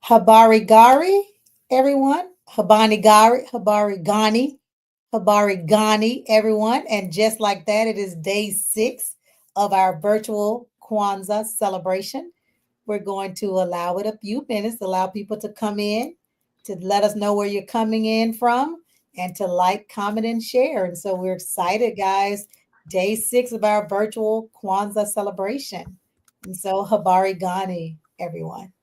Habari Gari, everyone. Habani Gari, Habari Gani, everyone. And just like that, it is day 6 of our virtual Kwanzaa celebration. We're going to allow it a few minutes, allow people to come in, to let us know where you're coming in from, and to like, comment, and share. And so we're excited, guys. Day 6 of our virtual Kwanzaa celebration. And so, Habari Gani, everyone.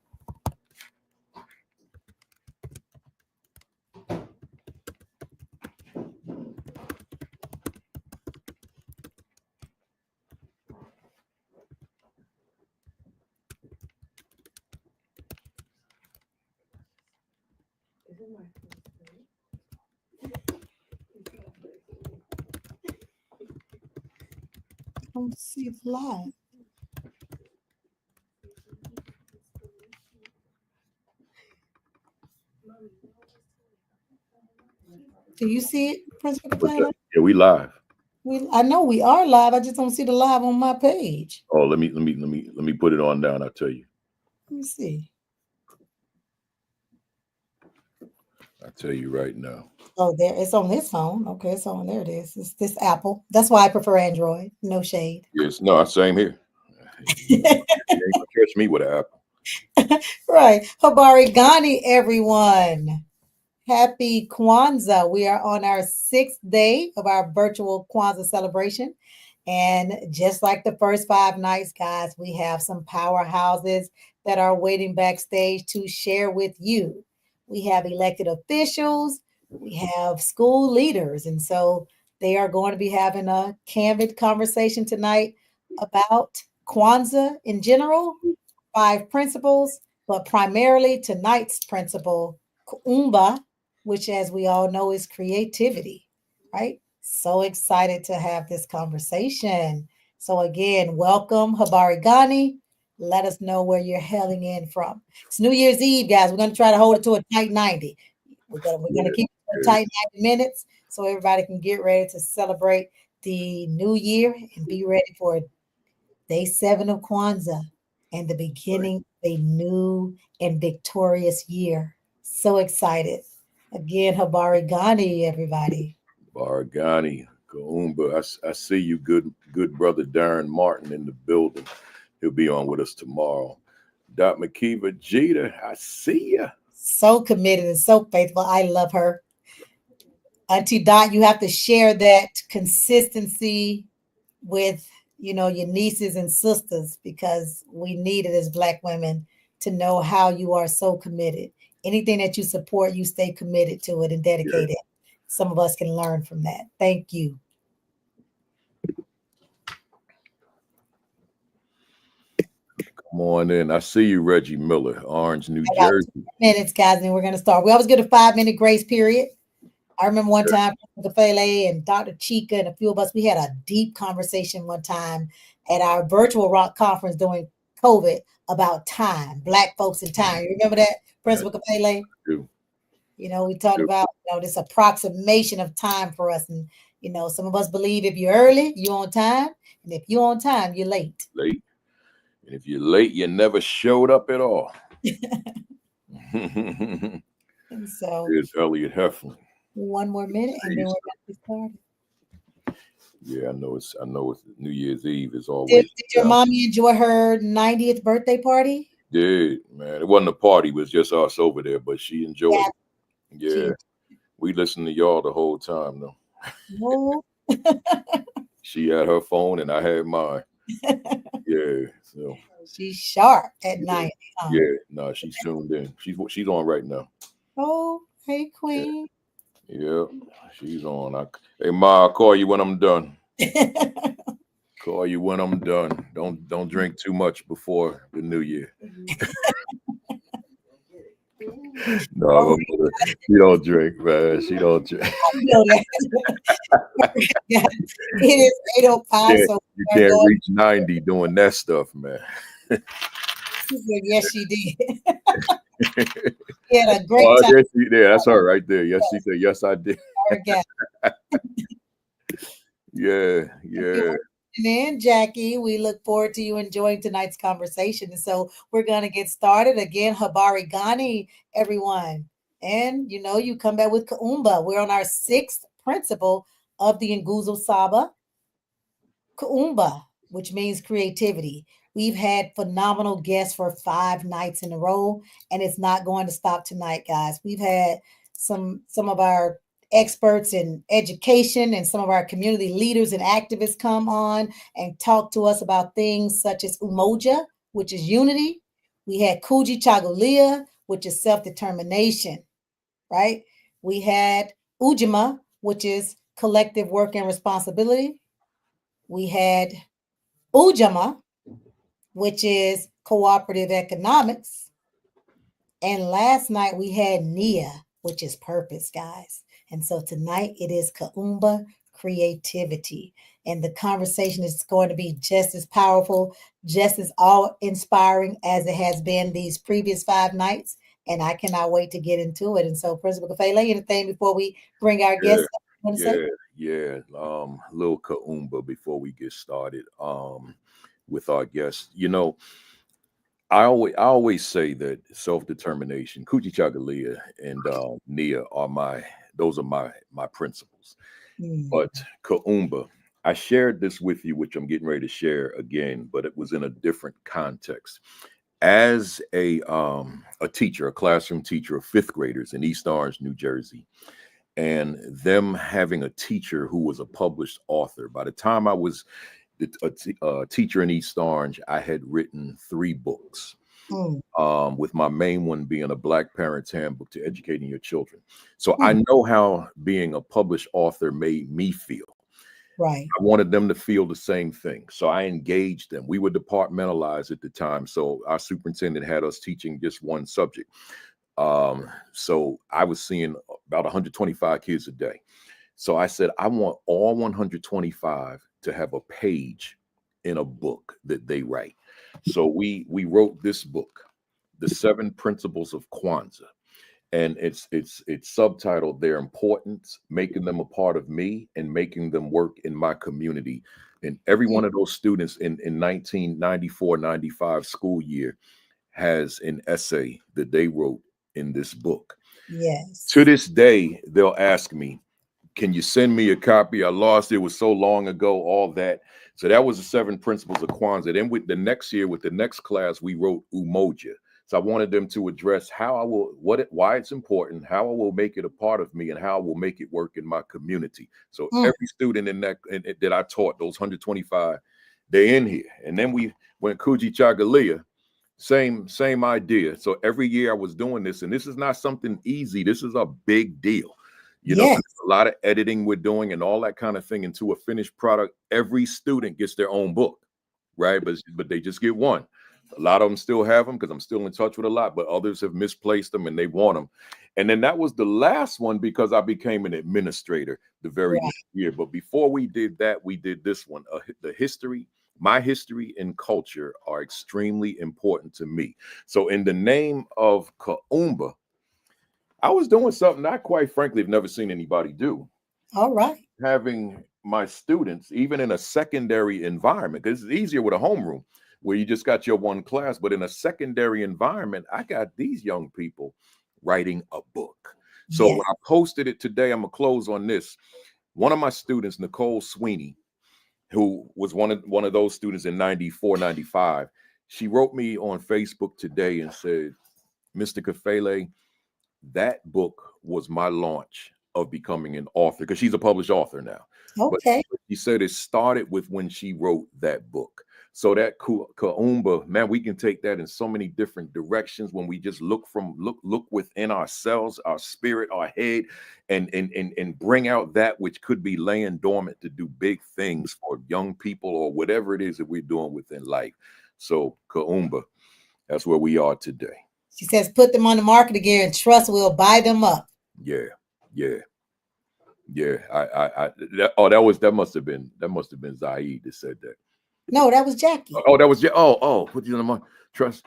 Don't see it live. Do you see it, Principal Capella? Yeah, we live. I know we are live. I just don't see the live on my page. Oh, let me put it on down. I'll tell you. Let me see. I'll tell you right now. Oh, there it's on this phone. Okay, it's on there. It is. It's this Apple. That's why I prefer Android. No shade. Yes, no, same here. You ain't gonna catch me with an apple. Right. Habari Gani, everyone. Happy Kwanzaa. We are on our 6th day of our virtual Kwanzaa celebration. And just like the first 5 nights, guys, we have some powerhouses that are waiting backstage to share with you. We have elected officials, we have school leaders. And so they are going to be having a candid conversation tonight about Kwanzaa in general, 5 principles, but primarily tonight's principle, Kuumba, which, as we all know, is creativity, right? So excited to have this conversation. So, again, welcome, Habari Gani. Let us know where you're hailing in from. It's New Year's Eve, guys. We're going to try to hold it to a tight 90. We're gonna keep it to a tight 90 minutes so everybody can get ready to celebrate the new year and be ready for day 7 of Kwanzaa and the beginning of a new and victorious year. So excited. Again, Habari Gani, everybody. Bargani, Kaumba. I see you, good brother Darren Martin in the building. He'll be on with us tomorrow. Dot McKeeva Jeter, I see ya. So committed and so faithful. I love her. Auntie Dot, you have to share that consistency with your nieces and sisters because we need it as Black women to know how you are so committed. Anything that you support, you stay committed to it and dedicated. Some of us can learn from that. Thank you. Come on in. I see you, Reggie Miller, Orange, New Jersey. 2 minutes, guys, and then we're going to start. We always get a 5-minute grace period. I remember one time, Fele and Dr. Chica and a few of us, we had a deep conversation one time at our virtual rock conference during COVID about time, Black folks in time. You remember that, Principal Kapele? We talked about this approximation of time for us. And, some of us believe if you're early, you're on time. And if you're on time, you're late. Late. And if you're late, you never showed up at all. And so here's Elliot Heflin. 1 more minute and then we're going to get started. Yeah, I know it's New Year's Eve is always. Did your mommy enjoy her 90th birthday party? Did, man. It wasn't a party, it was just us over there, but she enjoyed it. Yeah. We listened to y'all the whole time though. No. She had her phone and I had mine. Yeah. So she's sharp at night. Huh? Yeah, no, she's tuned in. She's on right now. Oh, hey Queen. Yeah, she's on. Hey Ma, I'll call you when I'm done. Call you when I'm done. Don't drink too much before the new year. No, she don't drink, man. She don't drink. It is 8:05, so you can't reach 90 doing that stuff, man. She said, yes, she did. She had a great time. Yes, that's her right there. Yes, she said, yes, I did. Yeah. in, Jackie. We look forward to you enjoying tonight's conversation. And so we're going to get started again. Habari Gani, everyone. And you come back with Kaumba. We're on our sixth principle of the Nguzo Saba, Kuumba, which means creativity. We've had phenomenal guests for 5 nights in a row, and it's not going to stop tonight, guys. We've had some of our experts in education and some of our community leaders and activists come on and talk to us about things such as umoja, which is unity. We had Kuji Chagulia, which is self-determination, right? We had Ujima, which is collective work and responsibility. We had Ujama, which is cooperative economics. And last night we had Nia, which is purpose, guys. And so tonight it is Kaumba creativity. And the conversation is going to be just as powerful, just as all inspiring as it has been these previous 5 nights. And I cannot wait to get into it. And so, Principal Kafele, anything before we bring our Yeah, guests up you want to say? yeah. Little Kaumba before we get started. With our guests, I always say that self-determination, Kujichagulia and Nia are my principles. Mm, But Kaumba, I shared this with you, which I'm getting ready to share again, but it was in a different context. As a teacher, a classroom teacher of fifth graders in East Orange, New Jersey, and them having a teacher who was a published author. By the time I was a teacher in East Orange, I had written 3 books, mm, with my main one being a Black Parent's Handbook to Educating Your Children. So I mm, know how being a published author made me feel. right. I wanted them to feel the same thing. So I engaged them. We were departmentalized at the time. So our superintendent had us teaching just one subject. So I was seeing about 125 kids a day. So I said, I want all 125 to have a page in a book that they write. So we wrote this book, The 7 Principles of Kwanzaa. And it's subtitled Their Importance, Making Them a Part of Me and Making Them Work in My Community. And every Mm, one of those students in 1994-95 school year has an essay that they wrote in this book. To yes. this day, they'll ask me, can you send me a copy? I lost it. It was so long ago, all that. So that was the 7 principles of Kwanzaa. Then with the next year, with the next class, we wrote Umoja. So I wanted them to address how I will, why it's important, how I will make it a part of me, and how I will make it work in my community. So Mm, every student that I taught, those 125, they're in here. And then we went Kuji Chagalia, same idea. So every year I was doing this, and this is not something easy. This is a big deal. yes. A lot of editing we're doing and all that kind of thing into a finished product. Every student gets their own book, right? But they just get one. A lot of them still have them because I'm still in touch with a lot, but others have misplaced them and they want them. And then that was the last one because I became an administrator the very Right. next year. But before we did that, we did this one. The history, my history and culture are extremely important to me. So in the name of Kaumba, I was doing something I quite frankly have never seen anybody do. All right. Having my students, even in a secondary environment, because it's easier with a homeroom where you just got your one class, but in a secondary environment, I got these young people writing a book. So when Yes. I posted it today, I'm gonna close on this. One of my students, Nicole Sweeney, who was one of those students in 94, 95, she wrote me on Facebook today and said, Mr. Kafele, that book was my launch of becoming an author because she's a published author now. But Okay. she said it started with when she wrote that book. So that Kaumba, man, we can take that in so many different directions when we just look within ourselves, our spirit, our head, and bring out that which could be laying dormant to do big things for young people or whatever it is that we're doing within life. So Kaumba, that's where we are today. She says, put them on the market again and trust will buy them up. Yeah, yeah. Yeah, that must have been Zaid that said that. No, that was Jackie. Oh, that was put you on my trust.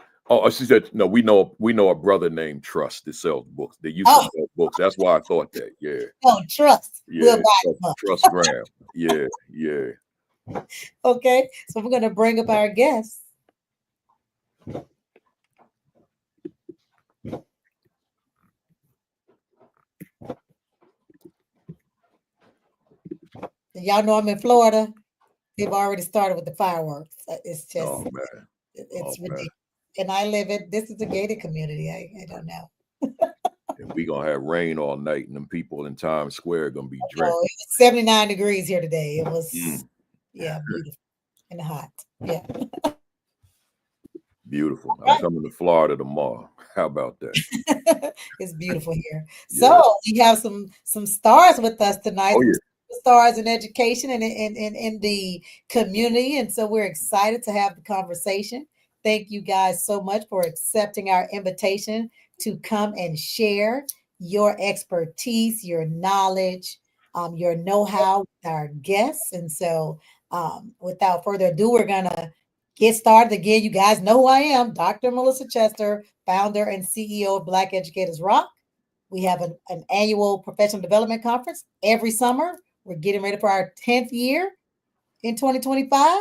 She said no. We know a brother named Trust that sells books. They used to Oh, sell books. That's why I thought that. Yeah, no, trust will yeah. buy Trust, them up. Trust Graham. Yeah, yeah. Okay, so we're going to bring up our guests. Y'all know I'm in Florida. They've already started with the fireworks. It's just, Oh man. Oh it's man. ridiculous. And I live in, this is a gated community. I don't know. And we gonna have rain all night, and them people in Times Square gonna be Oh, drenched. it was 79 degrees here today. It was, Mm, yeah, beautiful and hot. Yeah. beautiful. I'm Right. coming to Florida tomorrow. How about that? It's beautiful here. Yeah. So we have some stars with us tonight. Oh Some yeah. stars in education and in the community. And so we're excited to have the conversation. Thank you guys so much for accepting our invitation to come and share your expertise, your knowledge, your know-how with our guests. And so without further ado, we're gonna get started again. You guys know who I am, Dr. Melissa Chester, founder and CEO of Black Educators Rock. We have an annual professional development conference every summer. We're getting ready for our 10th year in 2025.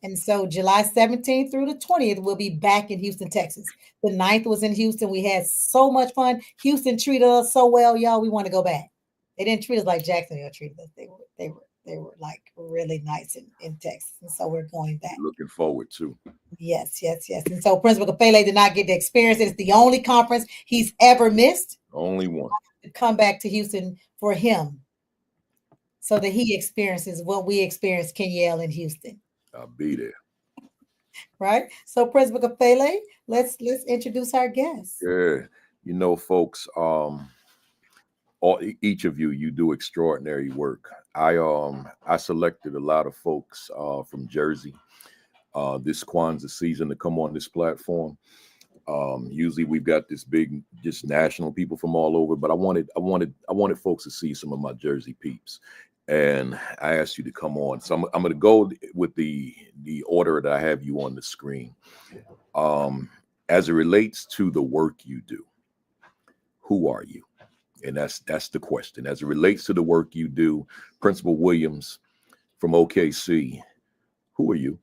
And so July 17th through the 20th, we'll be back in Houston, Texas. The 9th was in Houston. We had so much fun. Houston treated us so well, y'all. We want to go back. They didn't treat us like Jacksonville treated us. They were like really nice in Texas. And so we're going back. Looking forward to. Yes, yes, yes. And so Principal Kafele did not get to experience it. It's the only conference he's ever missed Only one. to come back to Houston for him so that he experiences what we experienced Kenyelle in Houston. I'll be there. Right? So Principal Kafele, let's introduce our guests. Yeah. Folks, each of you, you do extraordinary work. I selected a lot of folks from Jersey this Kwanzaa season to come on this platform. Usually we've got this big, just national people from all over, but I wanted folks to see some of my Jersey peeps, and I asked you to come on. So I'm going to go with the order that I have you on the screen. As it relates to the work you do, who are you? And that's the question. As it relates to the work you do, Principal Williams from OKC, who are you?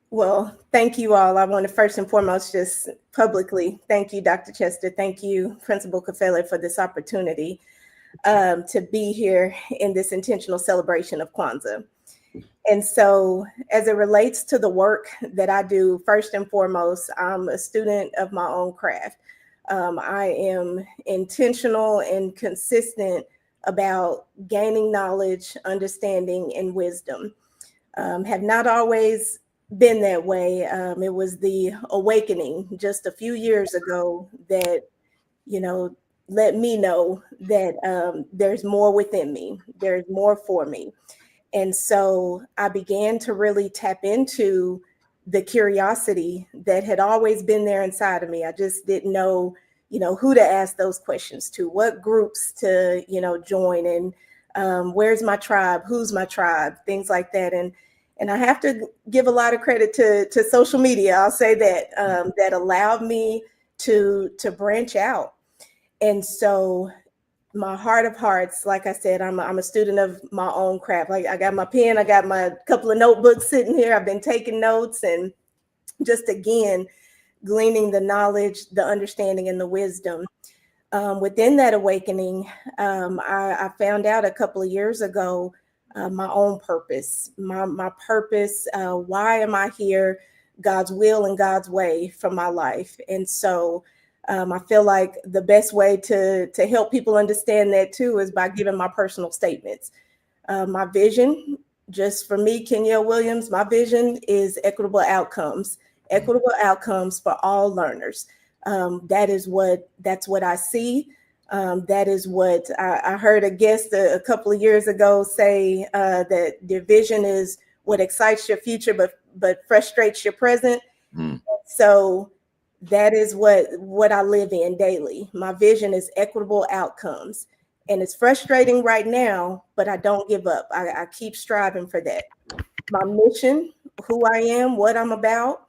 Well, thank you all. I want to first and foremost just publicly thank you, Dr. Chester. Thank you, Principal Kafele, for this opportunity to be here in this intentional celebration of Kwanzaa. And so as it relates to the work that I do, first and foremost, I'm a student of my own craft. I am intentional and consistent about gaining knowledge, understanding, and wisdom. Have not always been that way. It was the awakening just a few years ago that, let me know that there's more within me. There's more for me. And so I began to really tap into the curiosity that had always been there inside of me. I just didn't know, who to ask those questions to, what groups to, join, and where's my tribe, who's my tribe, things like that. And I have to give a lot of credit to social media. I'll say that that allowed me to branch out. And so my heart of hearts, like I said, I'm a student of my own craft. Like I got my pen, I got my couple of notebooks sitting here. I've been taking notes and just again, gleaning the knowledge, the understanding, and the wisdom. Within that awakening, I found out a couple of years ago my own purpose, my purpose. Why am I here? God's will and God's way for my life. And so I feel like the best way to help people understand that too is by giving my personal statements. My vision, just for me, Kenyelle Williams, my vision is equitable outcomes for all learners. That's what I see. That is what I heard a guest a couple of years ago say, that the vision is what excites your future, but frustrates your present. Mm. So that is what I live in daily. My vision is equitable outcomes. And it's frustrating right now, but I don't give up. I keep striving for that. My mission, who I am, what I'm about,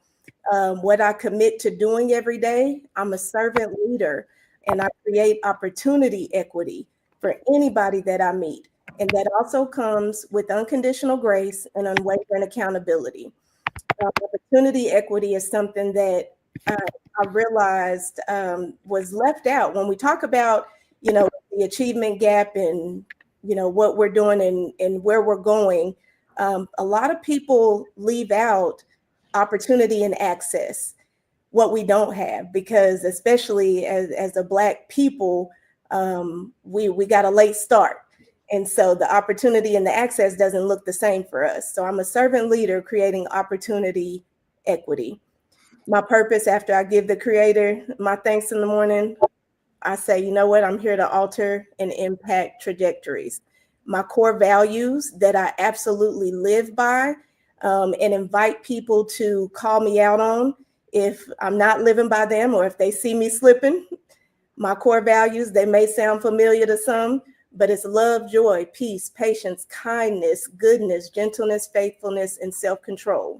what I commit to doing every day. I'm a servant leader, and I create opportunity equity for anybody that I meet. And that also comes with unconditional grace and unwavering accountability. Opportunity equity is something that I realized was left out when we talk about, the achievement gap and, what we're doing and where we're going. A lot of people leave out opportunity and access, what we don't have, because especially as a Black people, we got a late start. And so the opportunity and the access doesn't look the same for us. So I'm a servant leader creating opportunity equity. My purpose, after I give the Creator my thanks in the morning, I say, you know what, I'm here to alter and impact trajectories. My core values that I absolutely live by, and invite people to call me out on if I'm not living by them or if they see me slipping. My core values, they may sound familiar to some, but it's love, joy, peace, patience, kindness, goodness, gentleness, faithfulness, and self-control.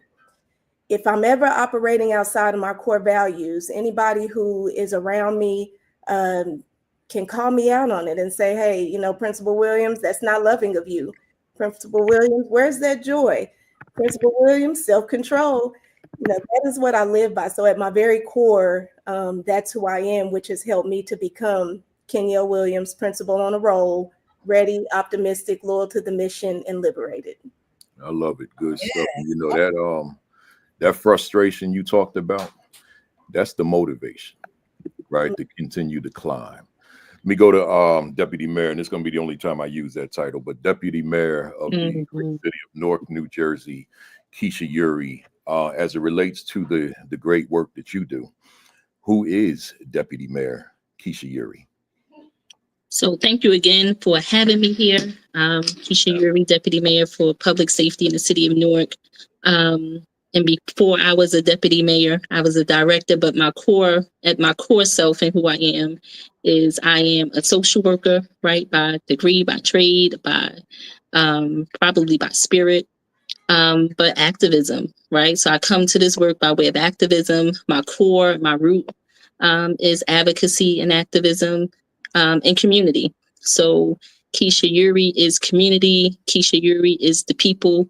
If I'm ever operating outside of my core values, anybody who is around me can call me out on it and say, hey, Principal Williams, that's not loving of you. Principal Williams, where's that joy? Principal Williams, self-control. That is what I live by. So at my very core, that's who I am, which has helped me to become Kenyelle Williams, principal on a roll, ready, optimistic, loyal to the mission, and liberated. I love it. Good stuff. That frustration you talked about, that's the motivation, right? To continue to climb. Let me go to Deputy Mayor, and it's going to be the only time I use that title, but Deputy Mayor of the great city of Newark, New Jersey, Keisha Yuri, as it relates to the great work that you do. Who is Deputy Mayor Keisha Yuri? So thank you again for having me here. Keisha Yuri, Deputy Mayor for Public Safety in the City of Newark. And before I was a deputy mayor, I was a director, but my core self and who I am is I am a social worker, right? By degree, by trade, by probably by spirit, but activism, right? So I come to this work by way of activism. My core, my root is advocacy and activism and community. So Keisha Yuri is community. Keisha Yuri is the people.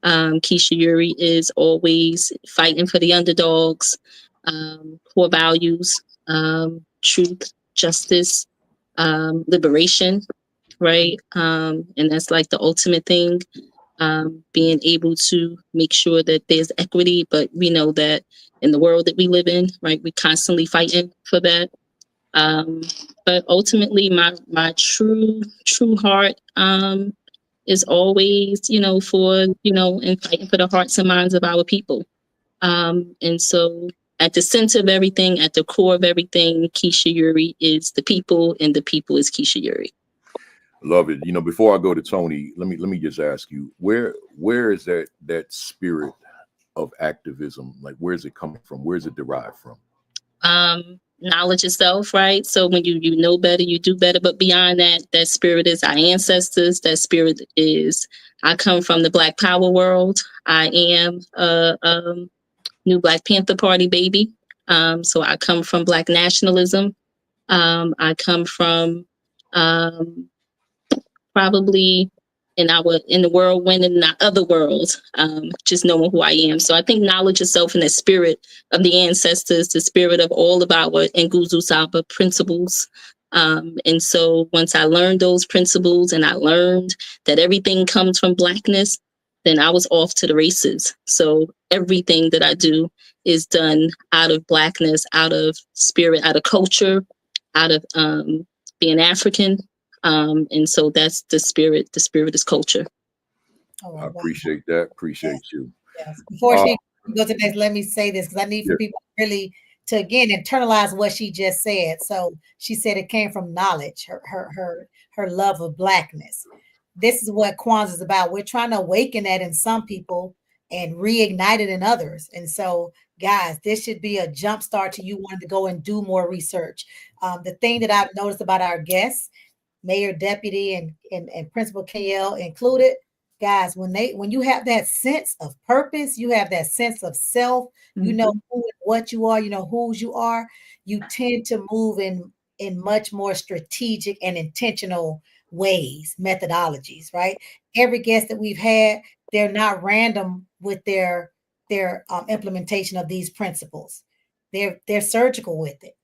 Keisha Yuri is always fighting for the underdogs, core values, truth, justice, liberation, right? And that's like the ultimate thing, being able to make sure that there's equity. But we know that in the world that we live in, right, we're constantly fighting for that. But ultimately, my true heart is always, for, and fighting for the hearts and minds of our people. And so at the center of everything, at the core of everything, Keisha Yuri is the people, and the people is Keisha Yuri. Love it. Before I go to Tony, let me just ask you, where is that spirit of activism? Like, where is it coming from? Where is it derived from? Knowledge itself, right? So when you know better, you do better. But beyond that spirit is our ancestors. That spirit is, I come from the Black Power world. I am a new Black Panther Party baby. So I come from Black nationalism. I come from probably in the whirlwind and in our other worlds, just knowing who I am. So I think knowledge itself and the spirit of the ancestors, the spirit of all of our Ngozo Saba principles. And so once I learned those principles and I learned that everything comes from Blackness, then I was off to the races. So everything that I do is done out of Blackness, out of spirit, out of culture, out of being African. And so that's the spirit. The spirit is culture. Oh, I appreciate that. Appreciate you. Yes. Before she goes to next, let me say this because I need for people really to again internalize what she just said. So she said it came from knowledge, her love of Blackness. This is what Kwanzaa is about. We're trying to awaken that in some people and reignite it in others. And so, guys, this should be a jump start to you wanting to go and do more research. The thing that I've noticed about our guests, Mayor, Deputy, and Principal KL included, guys, when you have that sense of purpose, you have that sense of self, you know who and what you are, you know whose you are, you tend to move in much more strategic and intentional ways, methodologies, right? Every guest that we've had, they're not random with their implementation of these principles. They're surgical with it.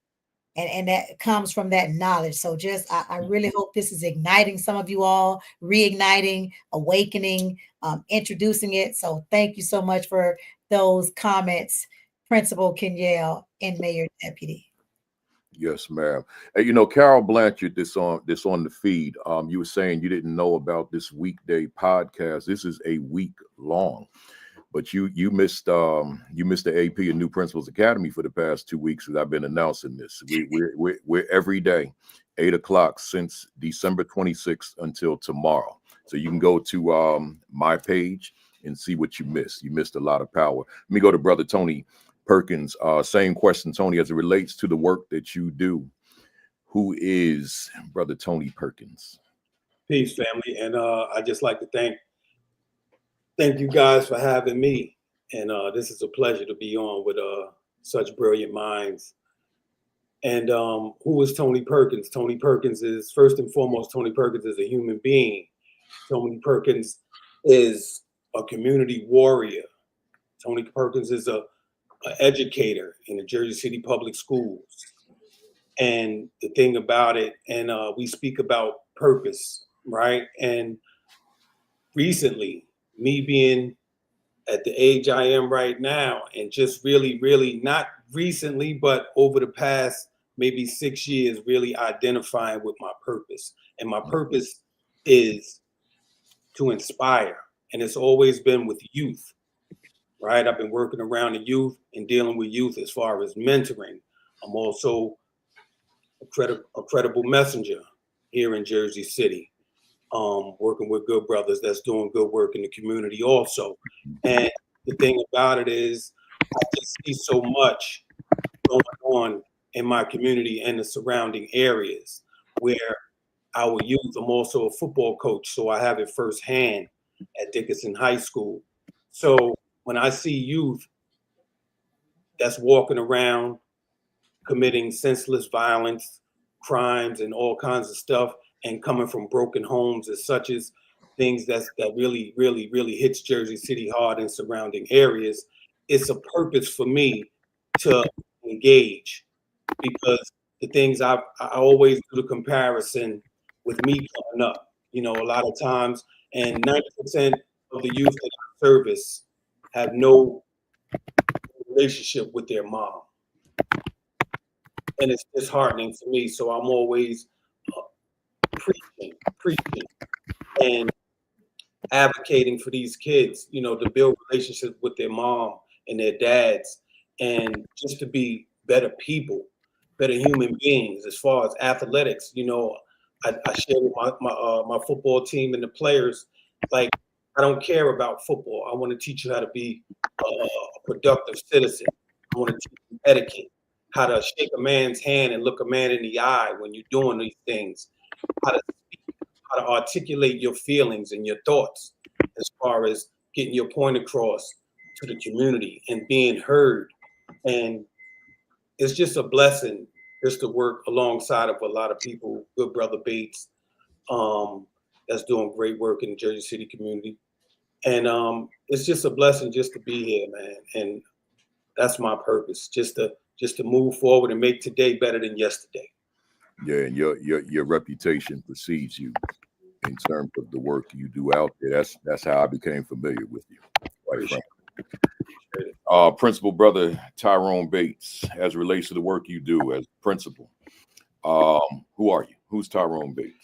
And that comes from that knowledge. So just I really hope this is igniting some of you all, reigniting, awakening, introducing it. So thank you so much for those comments, Principal Kenyelle and Mayor Deputy. Yes, ma'am. Hey, you know, Carol Blanchard, this on the feed. You were saying you didn't know about this weekday podcast. This is a week long, but you missed the AP and New Principals Academy for the past 2 weeks that I've been announcing this. We're every day, 8 o'clock since December 26th until tomorrow. So you can go to my page and see what you missed. You missed a lot of power. Let me go to Brother Tony Perkins. Same question, Tony, as it relates to the work that you do. Who is Brother Tony Perkins? Peace, family. And I just like to thank you guys for having me. And this is a pleasure to be on with such brilliant minds. And who is Tony Perkins? Tony Perkins is, first and foremost, Tony Perkins is a human being. Tony Perkins is a community warrior. Tony Perkins is an educator in the Jersey City Public Schools. And the thing about it, and we speak about purpose, right? And recently, me being at the age I am right now, and just really, not recently, but over the past maybe 6 years, really identifying with my purpose. And my purpose is to inspire. And it's always been with youth, right? I've been working around the youth and dealing with youth as far as mentoring. I'm also a credible messenger here in Jersey City, working with good brothers that's doing good work in the community also. And the thing about it is, I just see so much going on in my community and the surrounding areas where our youth, I'm also a football coach, so I have it firsthand at Dickinson High School. So when I see youth that's walking around committing senseless violence, crimes, and all kinds of stuff, and coming from broken homes as such as things that really hits Jersey City hard and surrounding areas, it's a purpose for me to engage, because the things I always do the comparison with me coming up. You know, a lot of times, and 90% of the youth that I service have no relationship with their mom. And it's disheartening for me. So I'm always preaching and advocating for these kids, you know, to build relationships with their mom and their dads, and just to be better people, better human beings. As far as athletics, you know, I share with my football team and the players, like, I don't care about football. I want to teach you how to be a productive citizen. I want to teach you etiquette, how to shake a man's hand and look a man in the eye when you're doing these things, how to speak, how to articulate your feelings and your thoughts as far as getting your point across to the community and being heard. And it's just a blessing just to work alongside of a lot of people, good brother Bates, that's doing great work in the Jersey City community. And it's just a blessing just to be here, man. And that's my purpose, just to move forward and make today better than yesterday. Yeah, and your reputation precedes you in terms of the work you do out there. That's how I became familiar with you, quite frankly. Principal Brother Tyrone Bates, as it relates to the work you do as principal, who are you? Who's Tyrone Bates?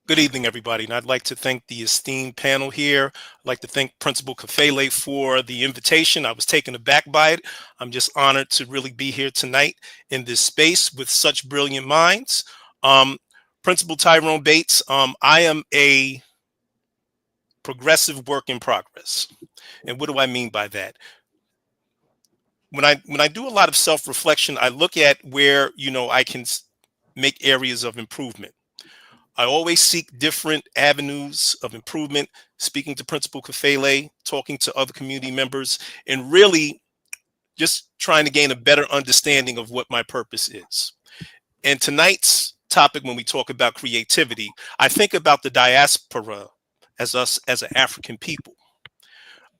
Good evening, everybody, and I'd like to thank the esteemed panel here. I'd like to thank Principal Kafele for the invitation. I was taken aback by it. I'm just honored to really be here tonight in this space with such brilliant minds. Principal Tyrone Bates, I am a progressive work in progress. And what do I mean by that? When I do a lot of self-reflection, I look at where, you know, I can make areas of improvement. I always seek different avenues of improvement, speaking to Principal Kafele, talking to other community members, and really just trying to gain a better understanding of what my purpose is. And tonight's topic when we talk about creativity, I think about the diaspora as us as an African people.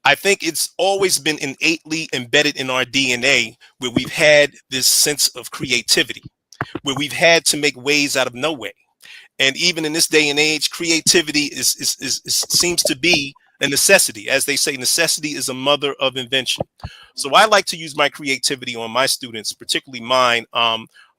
I think it's always been innately embedded in our DNA where we've had this sense of creativity, where we've had to make ways out of no way. And even in this day and age, creativity seems to be a necessity. As they say, necessity is a mother of invention. So I like to use my creativity on my students, particularly mine.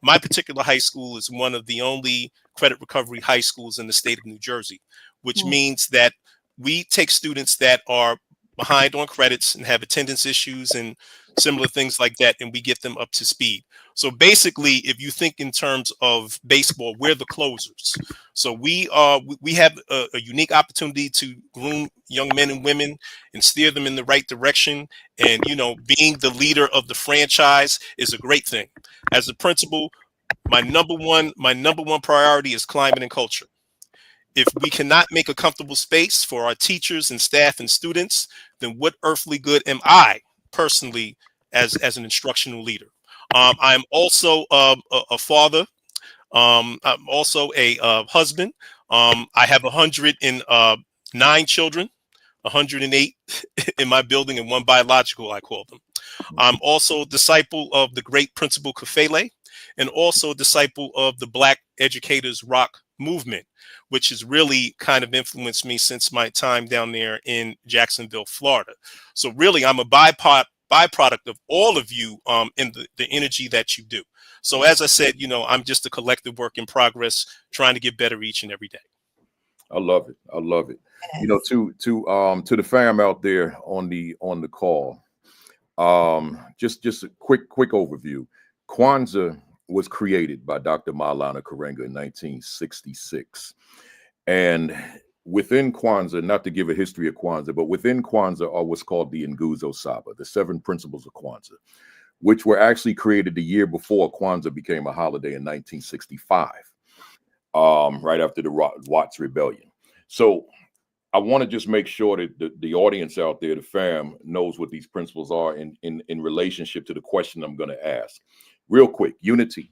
My particular high school is one of the only credit recovery high schools in the state of New Jersey, which means that we take students that are behind on credits and have attendance issues and similar things like that, and we get them up to speed. So basically, if you think in terms of baseball, we're the closers. So we have a unique opportunity to groom young men and women and steer them in the right direction. And, you know, being the leader of the franchise is a great thing. As a principal, my number one priority is climate and culture. If we cannot make a comfortable space for our teachers and staff and students, then what earthly good am I personally as an instructional leader? I'm also a father. I'm also a husband. I have 109 children, 108 in my building, and one biological, I call them. I'm also a disciple of the great Principal Kafele, and also a disciple of the Black Educators Rock movement, which has really kind of influenced me since my time down there in Jacksonville, Florida. So really, I'm a byproduct of all of you in the energy that you do. So as I said, you know, I'm just a collective work in progress, trying to get better each and every day. I love it. I love it. You know, to the fam out there on the call, just a quick overview. Kwanzaa was created by Dr. Maulana Karenga in 1966. And within Kwanzaa, not to give a history of Kwanzaa, but within Kwanzaa are what's called the Ngozo Saba, the 7 principles of Kwanzaa, which were actually created the year before Kwanzaa became a holiday in 1965, right after the Watts Rebellion. So I want to just make sure that the audience out there, the fam, knows what these principles are in relationship to the question I'm going to ask. Real quick, unity.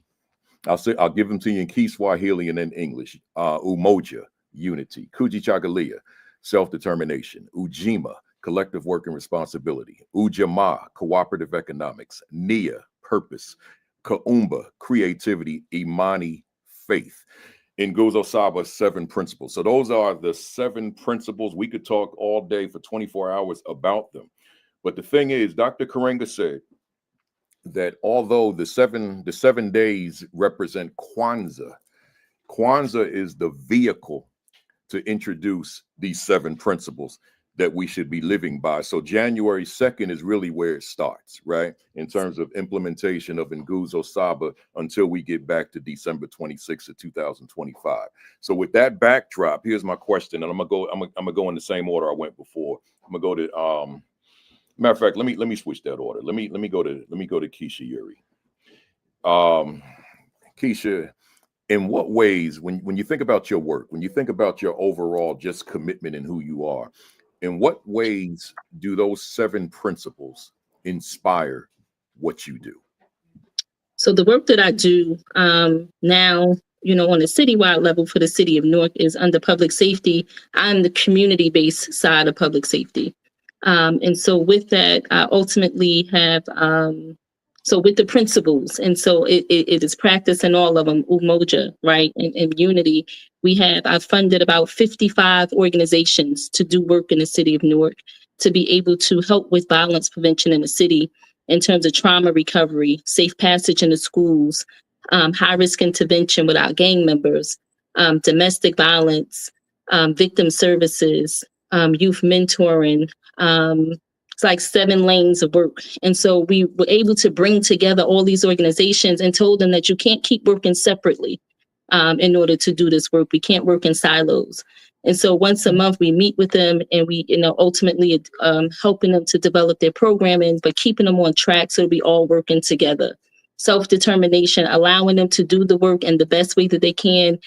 I'll give them to you in Kiswahili and in English. Umoja, unity. Kujichagulia, self-determination. Ujima, collective work and responsibility. Ujamaa, cooperative economics. Nia, purpose. Kaumba, creativity. Imani, faith. Ngozo Saba, 7 principles. So those are the 7 principles. We could talk all day for 24 hours about them. But the thing is, Dr. Karenga said that although the seven days represent Kwanzaa is the vehicle to introduce these 7 principles that we should be living by. So January 2nd is really where it starts, right? In terms of implementation of Ngozo Saba until we get back to December 26th of 2025. So with that backdrop, here's my question, and I'm gonna go in the same order I went before. I'm gonna go to matter of fact, let me switch that order. Let me go to Keisha Yuri. Keisha, in what ways, when you think about your work, when you think about your overall just commitment and who you are, in what ways do those 7 principles inspire what you do? So the work that I do now, you know, on a citywide level for the city of Newark is under public safety. I'm the community-based side of public safety. And so with that, I ultimately have, so with the principles, and so it is practiced in all of them, Umoja, right, and unity. I've funded about 55 organizations to do work in the city of Newark to be able to help with violence prevention in the city in terms of trauma recovery, safe passage in the schools, high-risk intervention with our gang members, domestic violence, victim services, youth mentoring. It's like 7 lanes of work. And so we were able to bring together all these organizations and told them that you can't keep working separately in order to do this work. We can't work in silos. And so once a month we meet with them and we, you know, ultimately helping them to develop their programming, but keeping them on track so we all working together. Self-determination, allowing them to do the work in the best way that they can,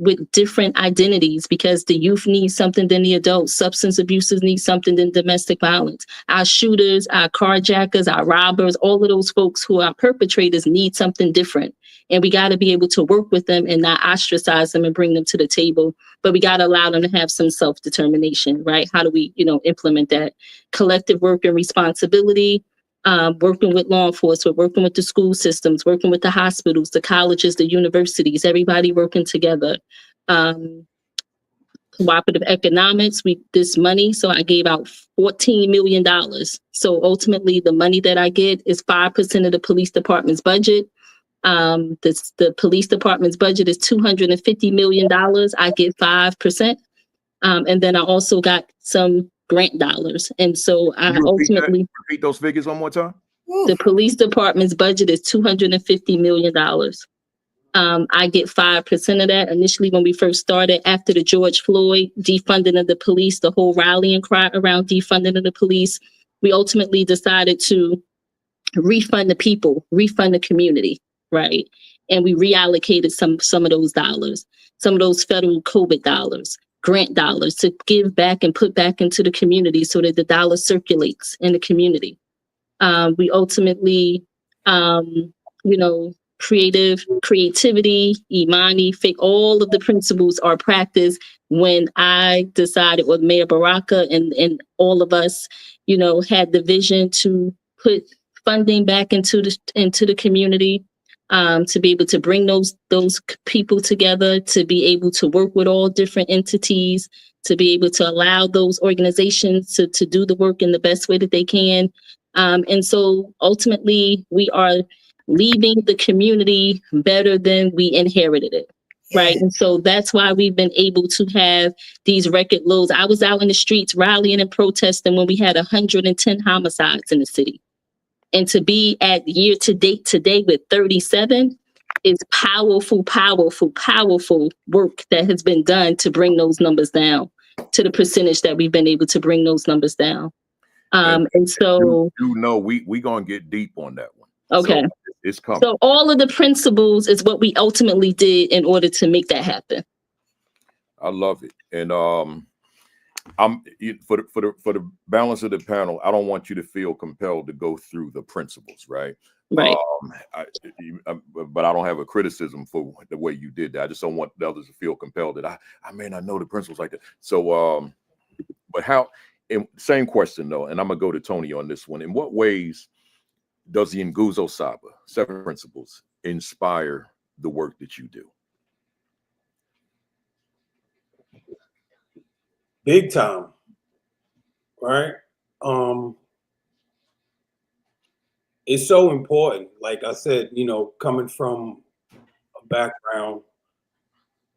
with different identities, because the youth needs something than the adults. Substance abusers need something than domestic violence. Our shooters, our carjackers, our robbers, all of those folks who are perpetrators need something different. And we got to be able to work with them and not ostracize them and bring them to the table. But we got to allow them to have some self-determination, right? How do we, implement that? Collective work and responsibility, working with law enforcement, working with the school systems, working with the hospitals, the colleges, the universities, everybody working together. Cooperative economics, this money, so I gave out $14 million. So ultimately the money that I get is 5% of the police department's budget. The police department's budget is $250 million. I get 5%. And then I also got some grant dollars. And so I ultimately repeat those figures one more time. The police department's budget is $250 million. I get 5% of that. Initially, when we first started, after the George Floyd defunding of the police, the whole rallying cry around defunding of the police, we ultimately decided to refund the people, refund the community, right? And we reallocated some of those dollars, some of those federal COVID dollars, grant dollars, to give back and put back into the community so that the dollar circulates in the community. We ultimately, creativity, Imani, fake, all of the principles are practiced when I decided, with Mayor Baraka and all of us, had the vision to put funding back into the community, to be able to bring those people together, to be able to work with all different entities, to be able to allow those organizations to do the work in the best way that they can. And so ultimately we are leaving the community better than we inherited it. Right. And so that's why we've been able to have these record lows. I was out in the streets rallying and protesting when we had 110 homicides in the city. And to be at year to date today with 37 is powerful, powerful, powerful work that has been done to bring those numbers down to the percentage that we've been able to bring those numbers down. And so we gonna get deep on that one. Okay. So it's coming. So all of the principles is what we ultimately did in order to make that happen. I love it. And I'm for the balance of the panel, I don't want you to feel compelled to go through the principles, right? Right. But I don't have a criticism for the way you did that. I just don't want the others to feel compelled that I may not know the principles like that. So but how, and same question though, and I'm gonna go to Tony on this one. In what ways does the Ngozo Saba 7 principles inspire the work that you do? Big time, right? It's so important. Like I said, coming from a background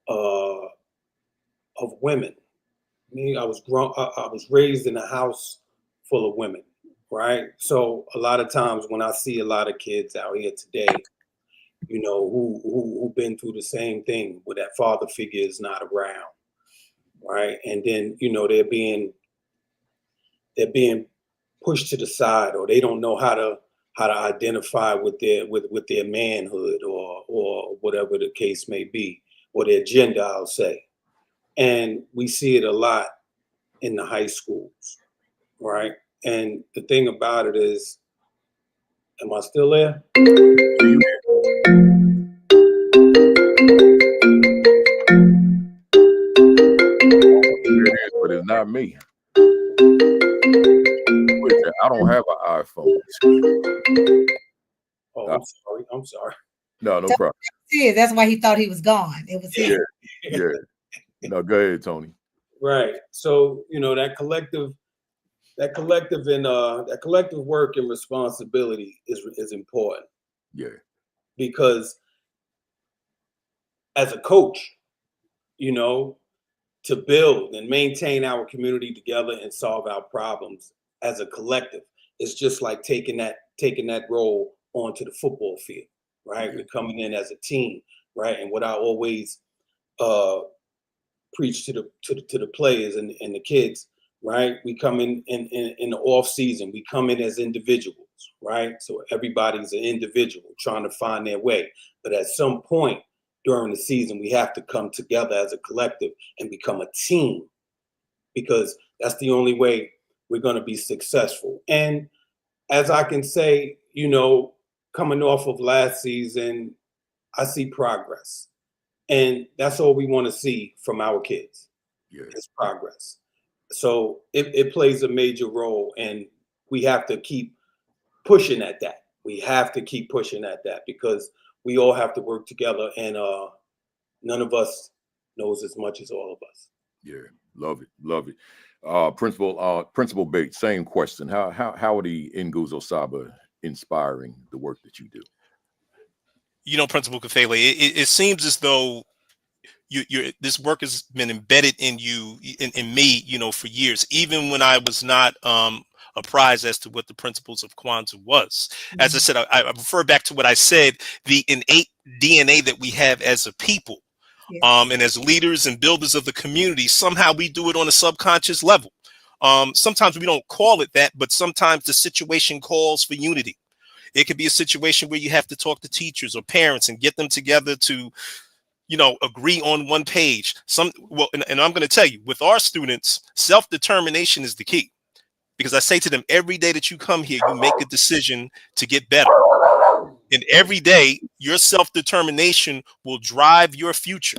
of women. I was raised in a house full of women, right? So a lot of times when I see a lot of kids out here today, who've been through the same thing, where that father figure is not around, right? And then they're being pushed to the side, or they don't know how to identify with their manhood or whatever the case may be, or their gender, I'll say. And we see it a lot in the high schools, right? And the thing about it is, am I still there? But it's not me. I don't have an iPhone. Oh, I'm sorry. No problem. Yeah, that's why he thought he was gone. It was him. Yeah. No, go ahead, Tony. Right. So, that collective work and responsibility is important. Yeah. Because as a coach, to build and maintain our community together and solve our problems as a collective, it's just like taking that role onto the football field, right? We're coming in as a team, right? And what I always preach to the players and the kids, right? We come in the off season, we come in as individuals, right? So everybody's an individual trying to find their way. But at some point, during the season. We have to come together as a collective and become a team, because that's the only way we're going to be successful. And as I can say, you know, coming off of last season, I see progress. And that's all we want to see from our kids. Yeah. Is progress. So it plays a major role, and we have to keep pushing at that. We have to keep pushing at that, because we all have to work together, and none of us knows as much as all of us. Yeah, love it, love it. Principal Bates, same question. How are the Ngozo Saba inspiring the work that you do? You know, Principal Kafele, it seems as though this work has been embedded in you, in me, you know, for years, even when I was not apprised as to what the principles of Kwanzaa was. As I said, I refer back to what I said, the innate DNA that we have as a people. Yes. And as leaders and builders of the community, somehow we do it on a subconscious level. Sometimes we don't call it that, but sometimes the situation calls for unity. It could be a situation where you have to talk to teachers or parents and get them together to, you know, agree on one page. And I'm going to tell you, with our students, self-determination is the key, because I say to them, every day that you come here, you make a decision to get better. And every day, your self-determination will drive your future.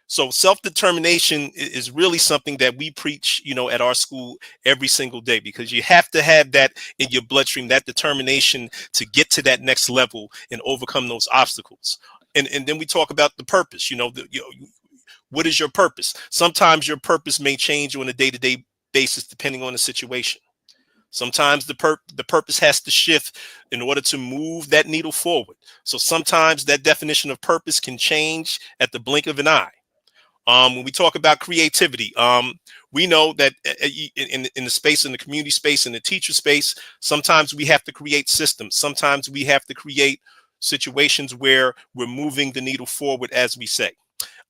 So self-determination is really something that we preach, you know, at our school every single day, because you have to have that in your bloodstream, that determination to get to that next level and overcome those obstacles. And then we talk about the purpose, you know, what is your purpose? Sometimes your purpose may change on a day-to-day basis, depending on the situation. Sometimes the purpose has to shift in order to move that needle forward. So sometimes that definition of purpose can change at the blink of an eye. When we talk about creativity, we know that in the space, in the community space, in the teacher space, sometimes we have to create systems. Sometimes we have to create situations where we're moving the needle forward, as we say.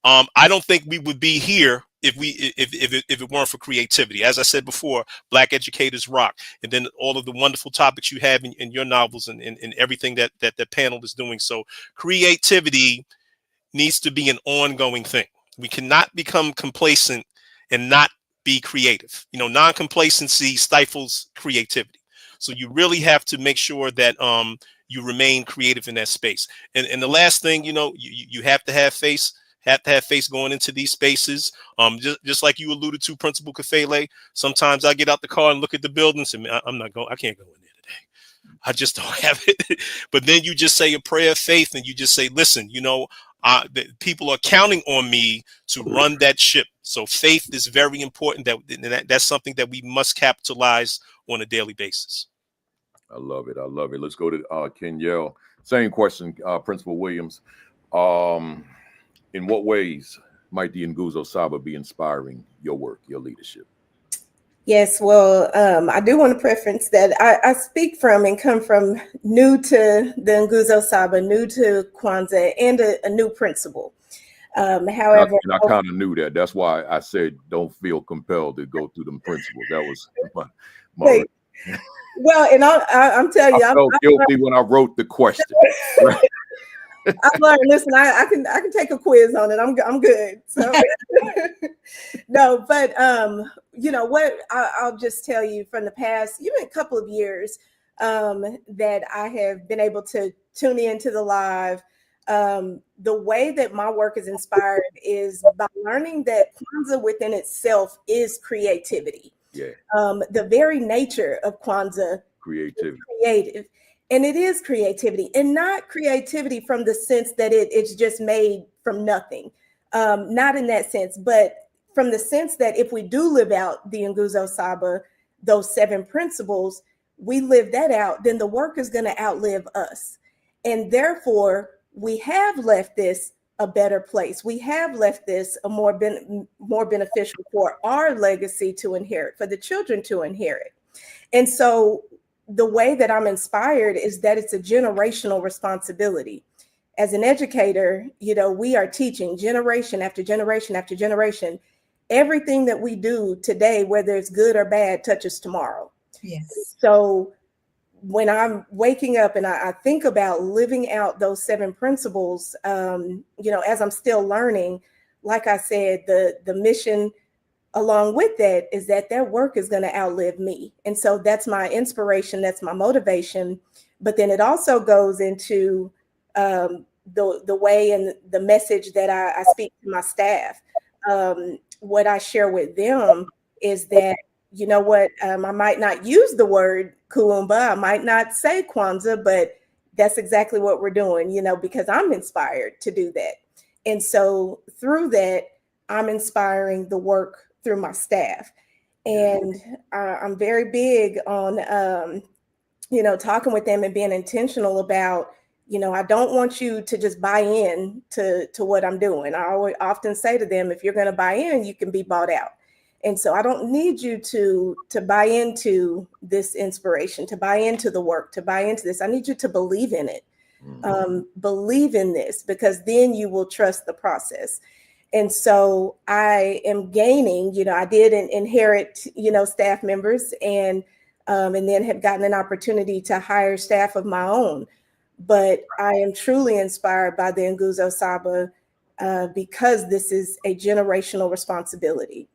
I don't think we would be here if it weren't for creativity. As I said before, Black educators rock, and then all of the wonderful topics you have in your novels and everything that the panel is doing. So creativity needs to be an ongoing thing. We cannot become complacent and not be creative. You know, non-complacency stifles creativity. So you really have to make sure that you remain creative in that space. And the last thing, you know, you have to have faith. Have to have faith going into these spaces. Just like you alluded to, Principal Kafele. Sometimes I get out the car and look at the buildings and I'm not going. I can't go in there today. I just don't have it. But then you just say a prayer of faith and you just say, listen, you know, the people are counting on me to run that ship. So faith is very important. That's something that we must capitalize on a daily basis. I love it. I love it. Let's go to Kenyelle. Same question, Principal Williams. In what ways might the Ngozo Saba be inspiring your work, your leadership? Yes, well, I do want to preference that I speak from and come from new to the Ngozo Saba, new to Kwanzaa, and a new principal. However, I kind of knew that. That's why I said don't feel compelled to go through them principles. That was my well, and I'm telling you, I felt guilty when I wrote the question. Right? I learned. Listen, I can take a quiz on it. I'm good. So no, but you know what? I'll just tell you from the past, even a couple of years, that I have been able to tune into the live. The way that my work is inspired is by learning that Kwanzaa within itself is creativity. Yeah. The very nature of Kwanzaa, creativity, creative. And it is creativity, and not creativity from the sense that it's just made from nothing. Not in that sense, but from the sense that if we do live out the Ngozo Saba, those 7 principles, we live that out, then the work is going to outlive us. And therefore, we have left this a better place. We have left this a more beneficial for our legacy to inherit, for the children to inherit. And so the way that I'm inspired is that it's a generational responsibility. As an educator, you know, we are teaching generation after generation after generation. Everything that we do today, whether it's good or bad, touches tomorrow. Yes. So when I'm waking up and I think about living out those 7 principles, as I'm still learning, like I said, the mission along with that is that work is going to outlive me. And so that's my inspiration, that's my motivation. But then it also goes into the way and the message that I speak to my staff. What I share with them is that, you know what, I might not use the word Kuumba, I might not say Kwanzaa, but that's exactly what we're doing, because I'm inspired to do that. And so through that, I'm inspiring the work through my staff. And I'm very big on, talking with them and being intentional about, I don't want you to just buy in to what I'm doing. I always often say to them, if you're going to buy in, you can be bought out. And so I don't need you to buy into this inspiration, to buy into the work, to buy into this. I need you to believe in it. Believe in this, because then you will trust the process. And so I am gaining, I did inherit, staff members and then have gotten an opportunity to hire staff of my own. But I am truly inspired by the Ngozo Saba because this is a generational responsibility.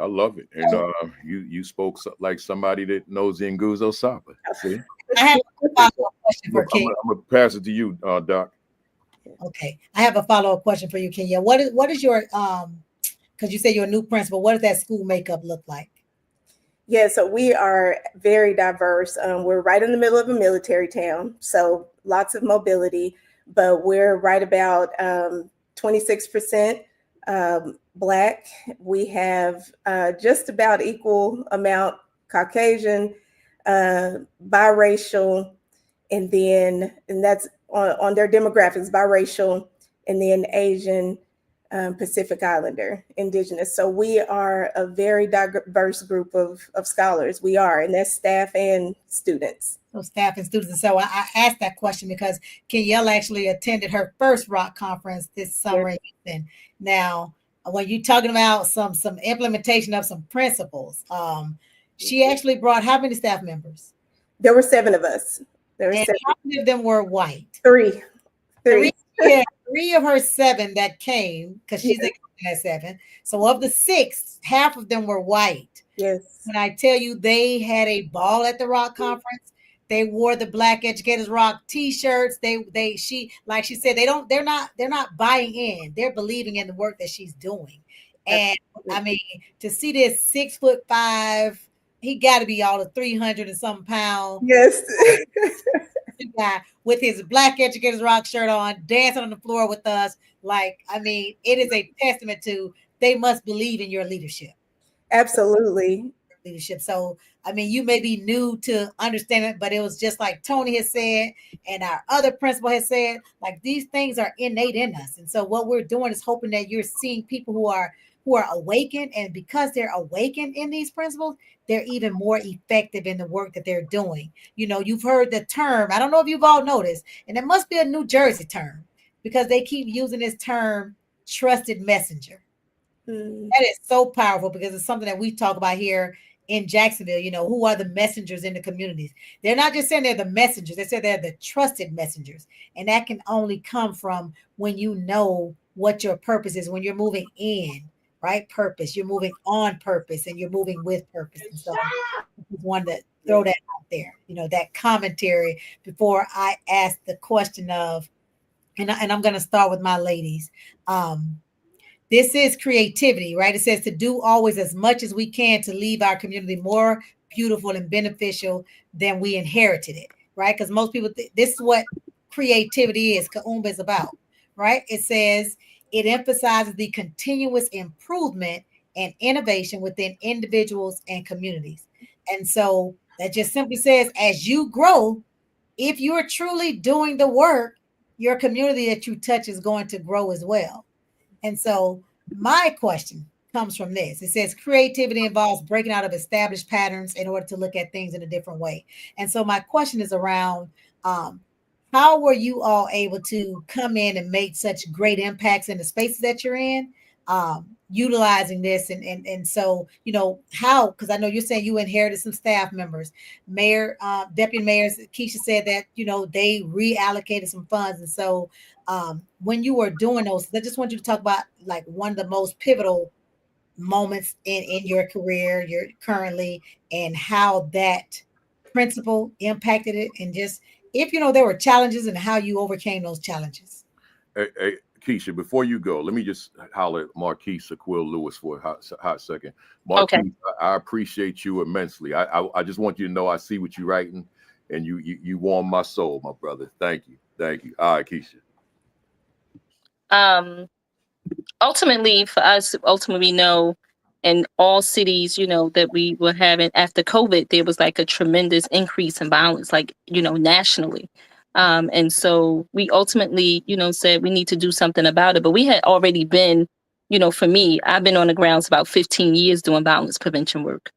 I love it. And you spoke like somebody that knows the Ngozo Saba. See? I have a follow-up question for King. I'm going to pass it to you, Doc. Okay. I have a follow-up question for you, Kenya. What is your, because you said you're a new principal, what does that school makeup look like? Yeah, so we are very diverse. We're right in the middle of a military town, so lots of mobility, but we're right about 26% Black. We have just about equal amount Caucasian, biracial, and that's on their demographics, biracial, and then Asian, Pacific Islander, Indigenous. So we are a very diverse group of scholars. We are, and that's staff and students. So staff and students. And so I asked that question because Kenyella actually attended her first rock conference this summer. Yes. And now, when you're talking about some implementation of some principles, she actually brought how many staff members? There were 7 of us. There were 7. How many of them were white? 3. Yeah, 3 of her 7 that came, because she's at 7. So of the 6, half of them were white. Yes. When I tell you they had a ball at the rock conference, they wore the Black Educators Rock T-shirts. Like she said, they're not buying in. They're believing in the work that she's doing. And I mean, to see this 6'5", he got to be all of 300 and something pounds. Yes. Guy with his Black Educators Rock shirt on, dancing on the floor with us. Like, I mean, it is a testament to they must believe in your leadership. Absolutely. Leadership. So, I mean, you may be new to understand it, but it was just like Tony has said, and our other principal has said, like, these things are innate in us. And so what we're doing is hoping that you're seeing people who are awakened, and because they're awakened in these principles, they're even more effective in the work that they're doing. You've heard the term, I don't know if you've all noticed, and it must be a New Jersey term, because they keep using this term, trusted messenger. That is so powerful, because it's something that we talk about here in Jacksonville. Who are the messengers in the communities? They're not just saying they're the messengers, they say they're the trusted messengers. And that can only come from when you know what your purpose is, when you're moving in right purpose, you're moving on purpose, and you're moving with purpose. And so I just wanted to throw that out there, that commentary before I ask the question of, and I'm going to start with my ladies. This is creativity, right? It says to do always as much as we can to leave our community more beautiful and beneficial than we inherited it, right? Because most people, this is what creativity is, Kuumba is about, right? It says it emphasizes the continuous improvement and innovation within individuals and communities. And so that just simply says, as you grow, if you're truly doing the work, your community that you touch is going to grow as well. And so my question comes from this. It says creativity involves breaking out of established patterns in order to look at things in a different way. And so my question is around, how were you all able to come in and make such great impacts in the spaces that you're in? utilizing this, and so how, because I know you're saying you inherited some staff members, mayor, deputy mayors. Keisha said that they reallocated some funds, and so when you were doing those, I just want you to talk about like one of the most pivotal moments in your career, you're currently, and how that principle impacted it, and just if there were challenges and how you overcame those challenges. Hey, Keisha, before you go, let me just holler at Marquise Quill Lewis for a hot second. Marquise, Okay. I appreciate you immensely. I just want you to know I see what you're writing, and you warm my soul, my brother. Thank you. All right, Keisha. Ultimately, for us, we know in all cities, that we were having after COVID, there was like a tremendous increase in violence, like, nationally. And so we ultimately, said we need to do something about it. But we had already been, for me, I've been on the grounds about 15 years doing violence prevention work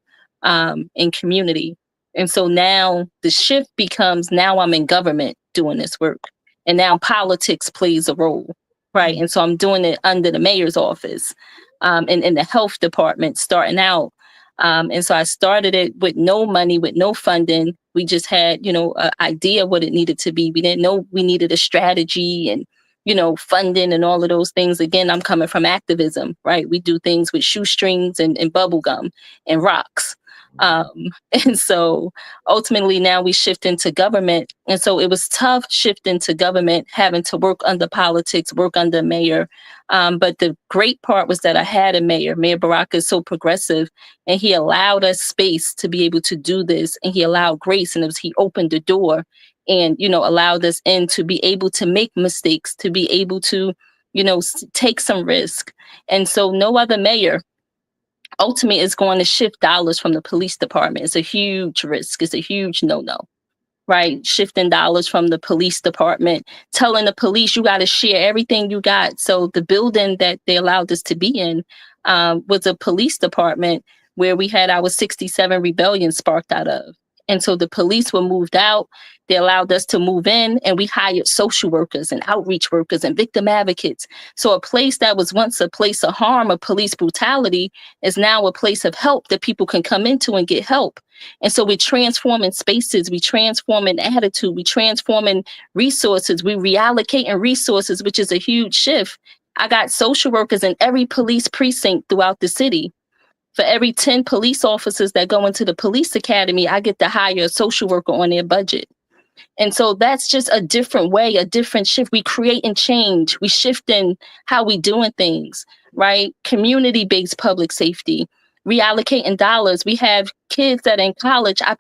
in community. And so now the shift becomes, now I'm in government doing this work. And now politics plays a role. Right. And so I'm doing it under the mayor's office and in the health department starting out. And so I started it with no money, with no funding. We just had, an idea what it needed to be. We didn't know we needed a strategy and, funding and all of those things. Again, I'm coming from activism, right? We do things with shoestrings and bubble gum and rocks. And so ultimately now we shift into government. And so it was tough shifting to government, having to work under politics, work under mayor. But the great part was that I had a mayor. Mayor Baraka is so progressive, and he allowed us space to be able to do this. And he allowed grace, and he opened the door and, allowed us in to be able to make mistakes, to be able to, take some risk. And so no other mayor ultimately is going to shift dollars from the police department. It's a huge risk. It's a huge no-no, right? Shifting dollars from the police department, telling the police you got to share everything you got. So the building that they allowed us to be in was a police department where we had our 67 rebellion sparked out of. And so the police were moved out. They allowed us to move in, and we hired social workers and outreach workers and victim advocates. So a place that was once a place of harm, of police brutality, is now a place of help that people can come into and get help. And so we're transforming spaces, we transforming attitude, we transforming resources, we reallocating resources, which is a huge shift. I got social workers in every police precinct throughout the city. For every 10 police officers that go into the police academy, I get to hire a social worker on their budget. And so that's just a different way, a different shift. We create and change. We shift in how we doing things, right? Community-based public safety, reallocating dollars. We have kids that are in college. I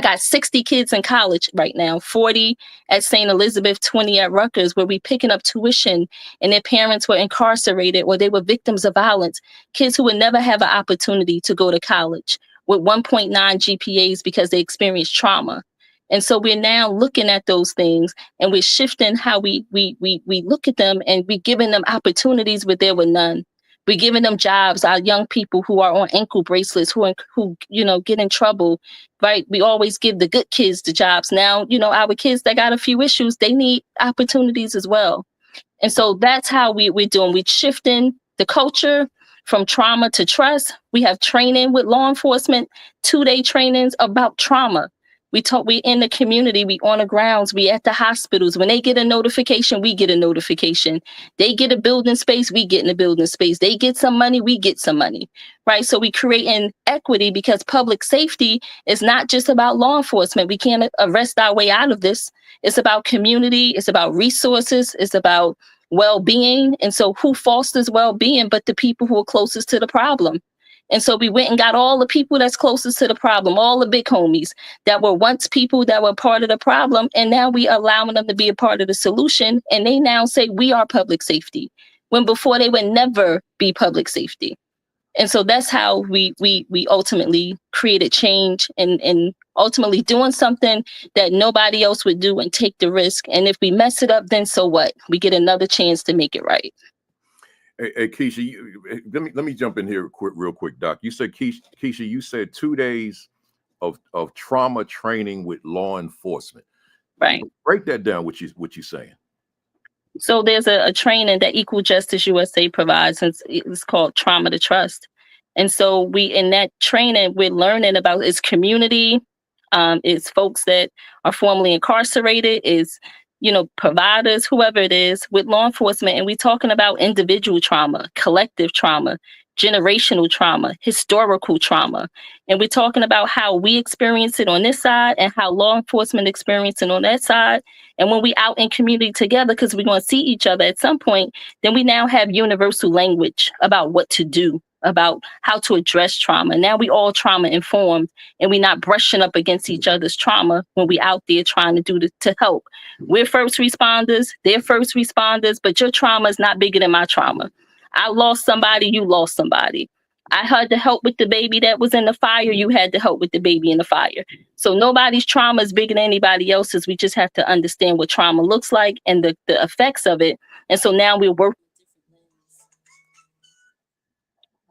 got 60 kids in college right now, 40 at St. Elizabeth, 20 at Rutgers, where we picking up tuition and their parents were incarcerated or they were victims of violence. Kids who would never have an opportunity to go to college with 1.9 GPAs because they experienced trauma. And so we're now looking at those things and we're shifting how we look at them, and we're giving them opportunities where there were none. We're giving them jobs. Our young people who are on ankle bracelets, who get in trouble, right? We always give the good kids the jobs. Now, our kids that got a few issues, they need opportunities as well. And so that's how we're doing. We're shifting the culture from trauma to trust. We have training with law enforcement, 2-day trainings about trauma. We in the community, we on the grounds, we at the hospitals. When they get a notification, we get a notification. They get a building space, we get in a building space. They get some money, we get some money, right? So we creating equity, because public safety is not just about law enforcement. We can't arrest our way out of this. It's about community. It's about resources. It's about well-being. And so who fosters well-being but the people who are closest to the problem? And so we went and got all the people that's closest to the problem, all the big homies that were once people that were part of the problem. And now we allowing them to be a part of the solution. And they now say we are public safety, when before they would never be public safety. And so that's how we ultimately created change, and ultimately doing something that nobody else would do and take the risk. And if we mess it up, then so what? We get another chance to make it right. Hey Keisha, let me jump in here real quick, Doc. You said, Keisha, you said 2 days of trauma training with law enforcement. Right. Break that down. What you saying? So there's a training that Equal Justice USA provides, and it's called Trauma to Trust. And so we, in that training, we're learning about its community, it's folks that are formerly incarcerated, is, you know, providers, whoever it is, with law enforcement. And we're talking about individual trauma, collective trauma, generational trauma, historical trauma. And we're talking about how we experience it on this side and how law enforcement experience it on that side. And when we out in community together, because we're going to see each other at some point, then we now have universal language about what to do, about how to address trauma. Now we all trauma informed, and we're not brushing up against each other's trauma when we out there trying to do to help. We're first responders, they're first responders, but your trauma is not bigger than my trauma. I lost somebody, you lost somebody. I had to help with the baby that was in the fire, you had to help with the baby in the fire. So nobody's trauma is bigger than anybody else's. We just have to understand what trauma looks like and the effects of it. And so now we're working.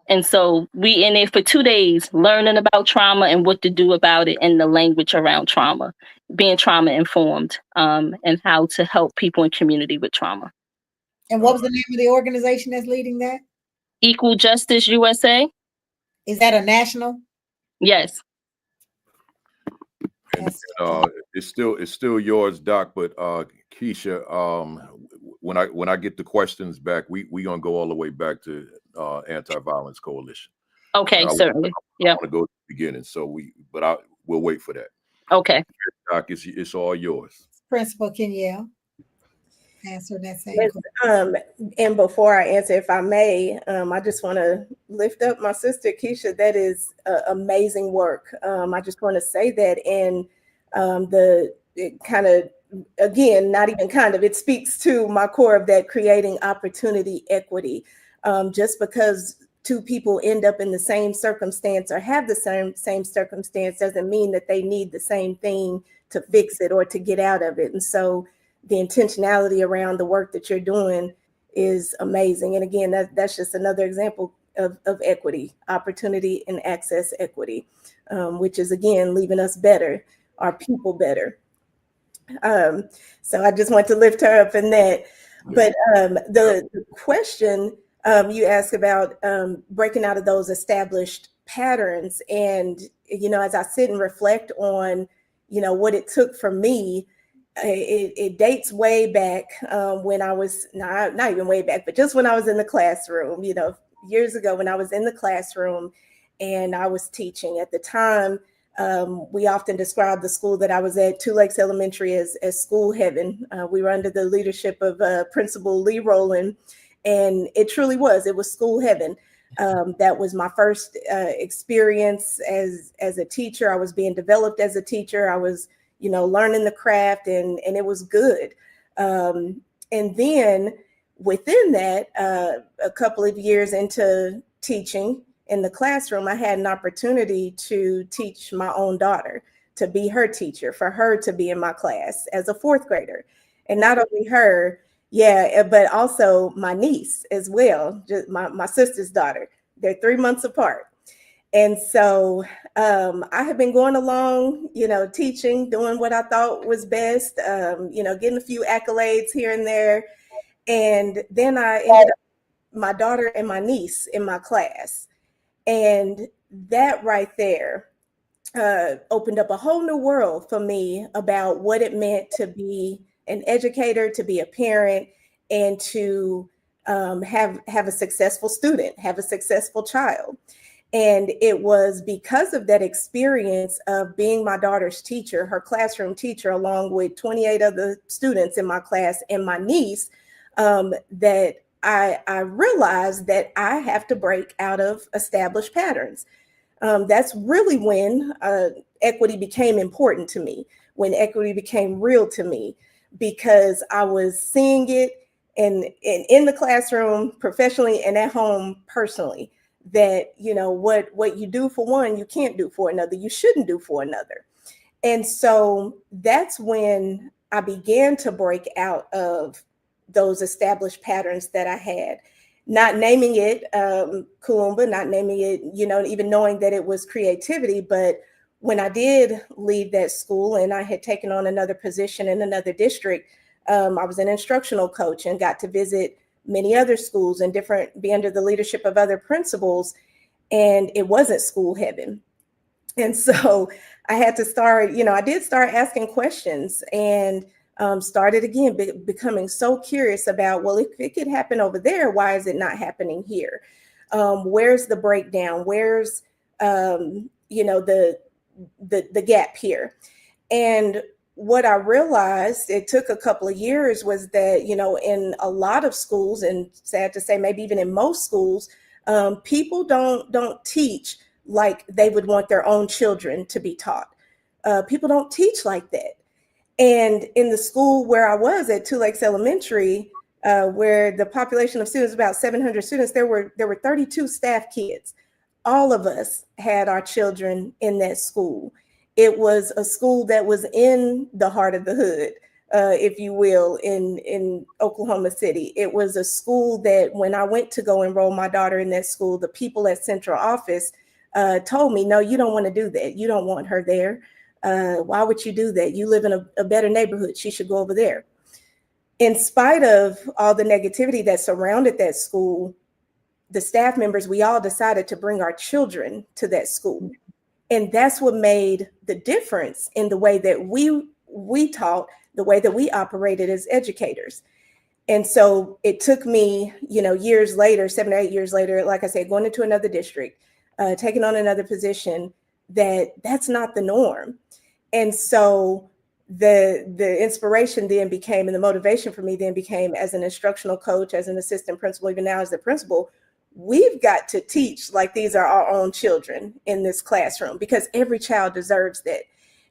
And so we in there for 2 days learning about trauma and what to do about it and the language around trauma, being trauma informed, and how to help people in community with trauma. And what was the name of the organization that's leading that? Equal Justice USA. Is that a national? Yes. And it's still yours, Doc. But Keisha, when I get the questions back, we gonna go all the way back to Anti-Violence Coalition. Okay, certainly. Yeah. I want to go to the beginning, so we'll wait for that. Okay. Doc, it's all yours. Principal Kenyelle, answer that same question. And before I answer, if I may, I just want to lift up my sister Keisha. That is amazing work. I just want to say that, and it kind of, again, not even kind of, it speaks to my core of that, creating opportunity equity. Just because two people end up in the same circumstance or have the same circumstance doesn't mean that they need the same thing to fix it or to get out of it. And so the intentionality around the work that you're doing is amazing. And again, that's just another example of equity, opportunity and access equity, which is, again, leaving us better, our people better. So I just want to lift her up in that. But the question you asked about breaking out of those established patterns. And, you know, as I sit and reflect on, you know, what it took for me, it dates way back when I was, not even way back, but just when I was in the classroom, you know, years ago when I was in the classroom and I was teaching. At the time, we often described the school that I was at, Two Lakes Elementary, as school heaven. We were under the leadership of Principal Lee Rowland, and it truly was. It was school heaven. That was my first experience as a teacher. I was being developed as a teacher. I was, you know, learning the craft, and it was good. And then within that, a couple of years into teaching in the classroom, I had an opportunity to teach my own daughter, to be her teacher, for her to be in my class as a fourth grader. And not only her, but also my niece as well, just my sister's daughter. They're 3 months apart. And so I have been going along, you know, teaching, doing what I thought was best, you know, getting a few accolades here and there. And then I ended up my daughter and my niece in my class. And that right there opened up a whole new world for me about what it meant to be an educator, to be a parent, and to have a successful student, have a successful child. And it was because of that experience of being my daughter's teacher, her classroom teacher, along with 28 other students in my class and my niece, that I realized that I have to break out of established patterns. That's really when equity became important to me, when equity became real to me, because I was seeing it in the classroom, professionally, and at home personally, that, you know, what you do for one, you can't do for another, you shouldn't do for another. And so that's when I began to break out of those established patterns that I had, not naming it Kuumba, not naming it, you know, even knowing that it was creativity. But when I did leave that school and I had taken on another position in another district, I was an instructional coach and got to visit many other schools and be under the leadership of other principals. And it wasn't school heaven. And so I had to start, I did start asking questions and started again becoming so curious about, well, if it could happen over there, why is it not happening here? Where's the breakdown? Where's, the gap here? And what I realized, it took a couple of years, was that, in a lot of schools, and sad to say, maybe even in most schools, people don't teach like they would want their own children to be taught. People don't teach like that. And in the school where I was at Two Lakes Elementary, where the population of students, about 700 students, there were 32 staff kids. All of us had our children in that school. It was a school that was in the heart of the hood, if you will, in Oklahoma City. It was a school that when I went to go enroll my daughter in that school, the people at central office told me, no, you don't want to do that. You don't want her there. Why would you do that? You live in a better neighborhood. She should go over there. In spite of all the negativity that surrounded that school, the staff members, we all decided to bring our children to that school. And that's what made the difference in the way that we taught, the way that we operated as educators. And so it took me, years later, 7 or 8 years later, like I said, going into another district, taking on another position, that's not the norm. And so the inspiration then became, and the motivation for me then became, as an instructional coach, as an assistant principal, even now as the principal, we've got to teach like these are our own children in this classroom, because every child deserves that.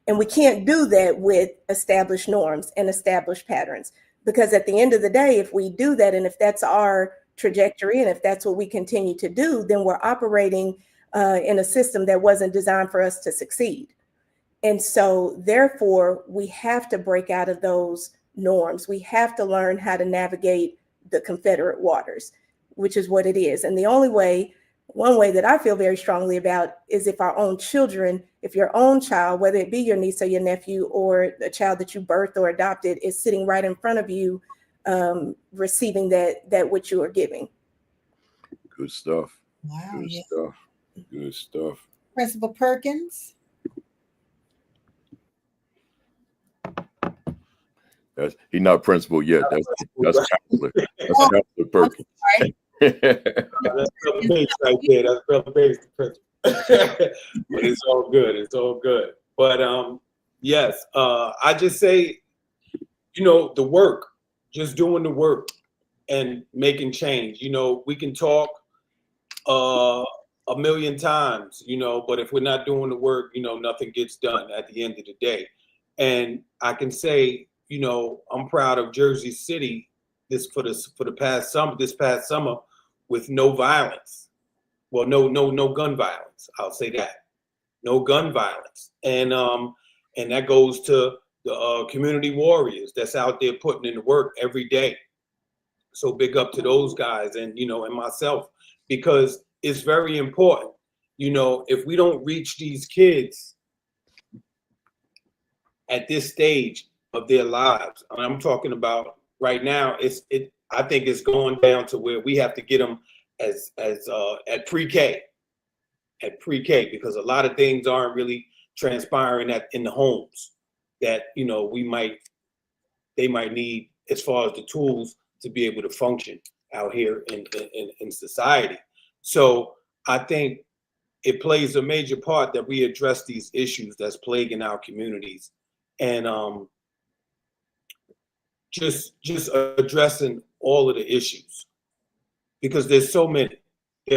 And we can't do that with established norms and established patterns, because at the end of the day, if we do that, and if that's our trajectory, and if that's what we continue to do, then we're operating in a system that wasn't designed for us to succeed. And so therefore, we have to break out of those norms. We have to learn how to navigate the Confederate waters, which is what it is. And the only way, one way that I feel very strongly about, is if our own children, if your own child, whether it be your niece or your nephew or a child that you birthed or adopted, is sitting right in front of you, receiving that which you are giving. Good stuff. Wow. Good Yeah. stuff. Good stuff. Principal Perkins. He's not principal yet. That's counselor. That's Counselor Perkins. That's Brother Bates right there. That's Brother Bates, the principal. But it's all good. It's all good. But yes, I just say, the work, just doing the work and making change. We can talk a million times, but if we're not doing the work, nothing gets done at the end of the day. And I can say, I'm proud of Jersey City this past summer with no violence. Well, no gun violence. I'll say that. No gun violence. And that goes to the community warriors that's out there putting in the work every day. So big up to those guys and myself, because it's very important. If we don't reach these kids at this stage of their lives, and I'm talking about right now, I think it's going down to where we have to get them as at pre-K, because a lot of things aren't really transpiring in the homes that they might need as far as the tools to be able to function out here in society. So I think it plays a major part that we address these issues that's plaguing our communities, and just addressing all of the issues, because there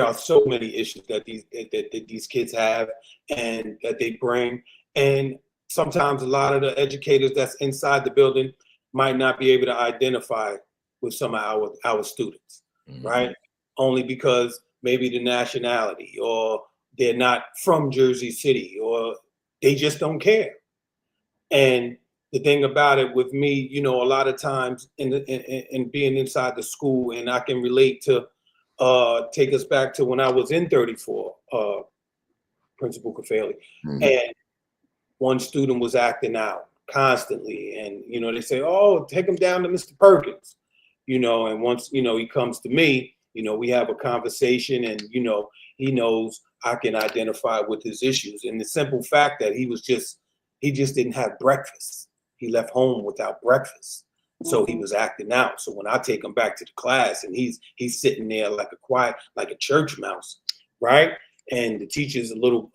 are so many issues that these kids have and that they bring. And sometimes a lot of the educators that's inside the building might not be able to identify with some of our students, right? Only because maybe the nationality, or they're not from Jersey City, or they just don't care. And the thing about it with me, a lot of times in being inside the school, and I can relate to take us back to when I was in 34, Principal Kafali, and one student was acting out, constantly. And, you know, they say, oh, take him down to Mr. Perkins, you know, and once, you know, he comes to me, you know, we have a conversation and, you know, he knows I can identify with his issues. And the simple fact that he just didn't have breakfast. He left home without breakfast. So he was acting out. So when I take him back to the class and he's sitting there like a church mouse, right? And the teacher's a little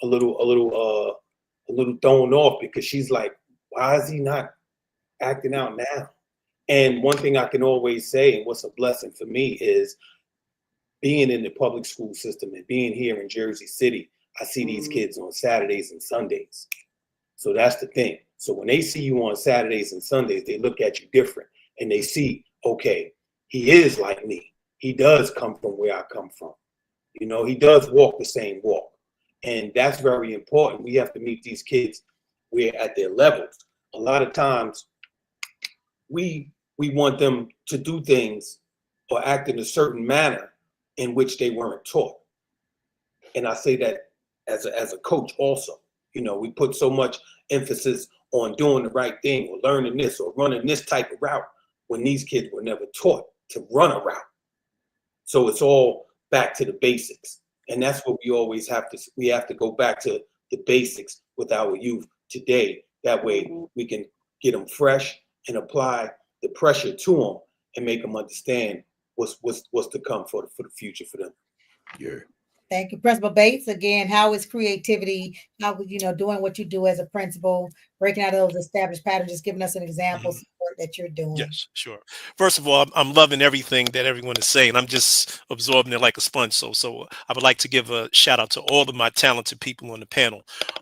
thrown off because she's like, why is he not acting out now? And one thing I can always say, and what's a blessing for me, is being in the public school system and being here in Jersey City, I see these kids on Saturdays and Sundays. So that's the thing. So when they see you on Saturdays and Sundays, they look at you different and they see, okay, he is like me. He does come from where I come from. You know, he does walk the same walk. And that's very important. We have to meet these kids where at their levels. A lot of times we want them to do things or act in a certain manner in which they weren't taught. And I say that as a coach also. You know, we put so much emphasis on doing the right thing or learning this or running this type of route when these kids were never taught to run a route. So it's all back to the basics. And that's what we always have to go back to the basics with our youth today. That way we can get them fresh and apply the pressure to them and make them understand what's to come for the future for them. Yeah. Thank you, Principal Bates. Again, how is creativity, how, you know, doing what you do as a principal, breaking out of those established patterns, just giving us an example of work that you're doing? Yes, sure. First of all, I'm loving everything that everyone is saying. I'm just absorbing it like a sponge. So I would like to give a shout out to all of my talented people on the panel.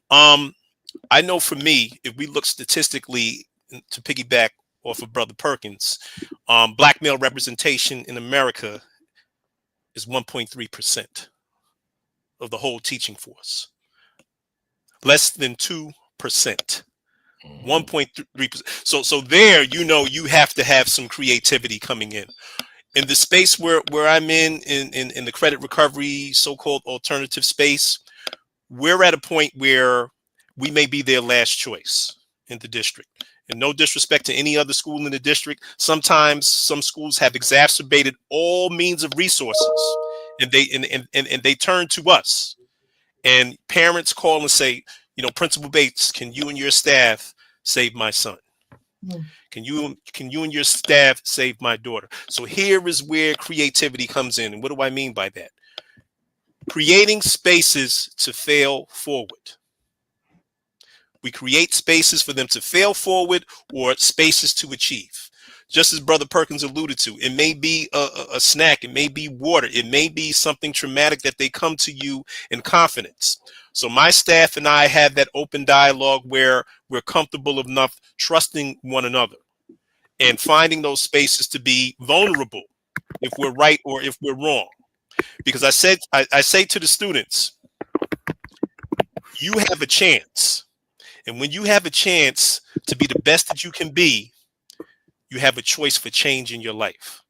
I know for me, if we look statistically to piggyback off of Brother Perkins, Black male representation in America is 1.3% of the whole teaching force. Less than 2%. 1.3%. So there, you know, you have to have some creativity coming in. In the space where I'm in the credit recovery, so-called alternative space, we're at a point where we may be their last choice in the district. And no disrespect to any other school in the district, sometimes some schools have exacerbated all means of resources, and they turn to us. And parents call and say, you know, Principal Bates, can you and your staff save my son? Can you and your staff save my daughter? So here is where creativity comes in. And what do I mean by that? Creating spaces to fail forward. We create spaces for them to fail forward or spaces to achieve. Just as Brother Perkins alluded to, it may be a snack, it may be water, it may be something traumatic that they come to you in confidence. So my staff and I have that open dialogue where we're comfortable enough trusting one another and finding those spaces to be vulnerable if we're right or if we're wrong. Because I say to the students, you have a chance. And when you have a chance to be the best that you can be, you have a choice for change in your life.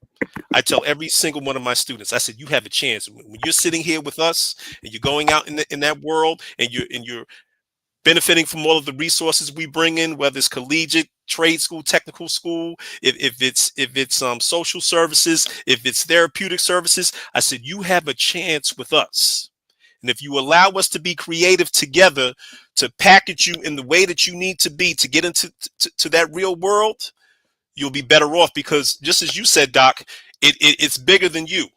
I tell every single one of my students, I said, you have a chance. When you're sitting here with us and you're going out in that world and you're benefiting from all of the resources we bring in, whether it's collegiate, trade school, technical school, if it's social services, if it's therapeutic services, I said, you have a chance with us. And if you allow us to be creative together, to package you in the way that you need to be to get into to that real world, you'll be better off. Because just as you said, Doc, it's bigger than you.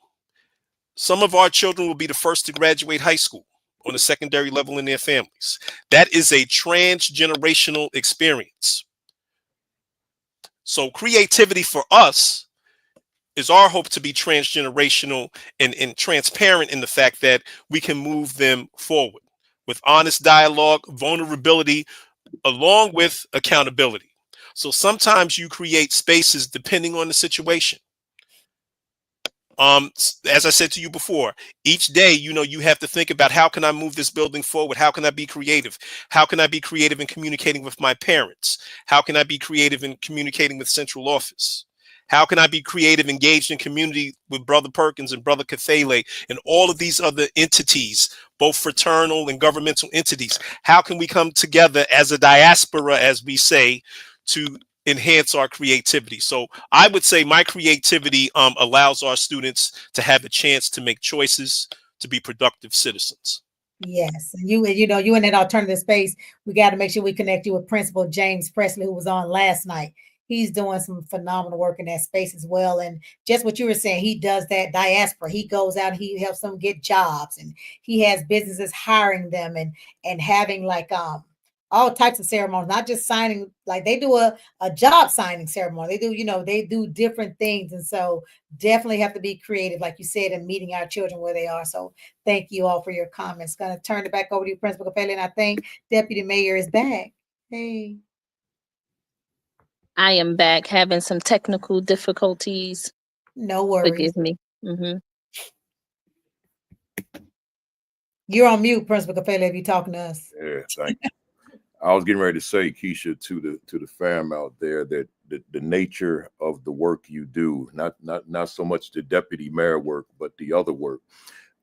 Some of our children will be the first to graduate high school on a secondary level in their families. That is a transgenerational experience. So creativity for us is our hope to be transgenerational and transparent in the fact that we can move them forward with honest dialogue, vulnerability, along with accountability. So sometimes you create spaces depending on the situation. As I said to you before, each day, you know, you have to think about, how can I move this building forward? How can I be creative? How can I be creative in communicating with my parents? How can I be creative in communicating with central office? How can I be creative, engaged in community with Brother Perkins and Brother Kathele and all of these other entities, both fraternal and governmental entities? How can we come together as a diaspora, as we say, to enhance our creativity. So I would say my creativity allows our students to have a chance to make choices, to be productive citizens. Yes, and you in that alternative space. We got to make sure we connect you with Principal James Presley, who was on last night. He's doing some phenomenal work in that space as well. And just what you were saying, he does that diaspora. He goes out, he helps them get jobs, and he has businesses hiring them and having like all types of ceremonies, not just signing. Like they do a job signing ceremony. They do they do different things, and so definitely have to be creative, like you said, in meeting our children where they are. So thank you all for your comments. Going to turn it back over to you, Principal Capelli, and I think Deputy Mayor is back. Hey. I am back having some technical difficulties. No worries. Forgive me. You're on mute, Principal Capelli, if you're talking to us. Yeah, thank you. I was getting ready to say, Keisha, to the fam out there, that the nature of the work you do, not so much the deputy mayor work, but the other work,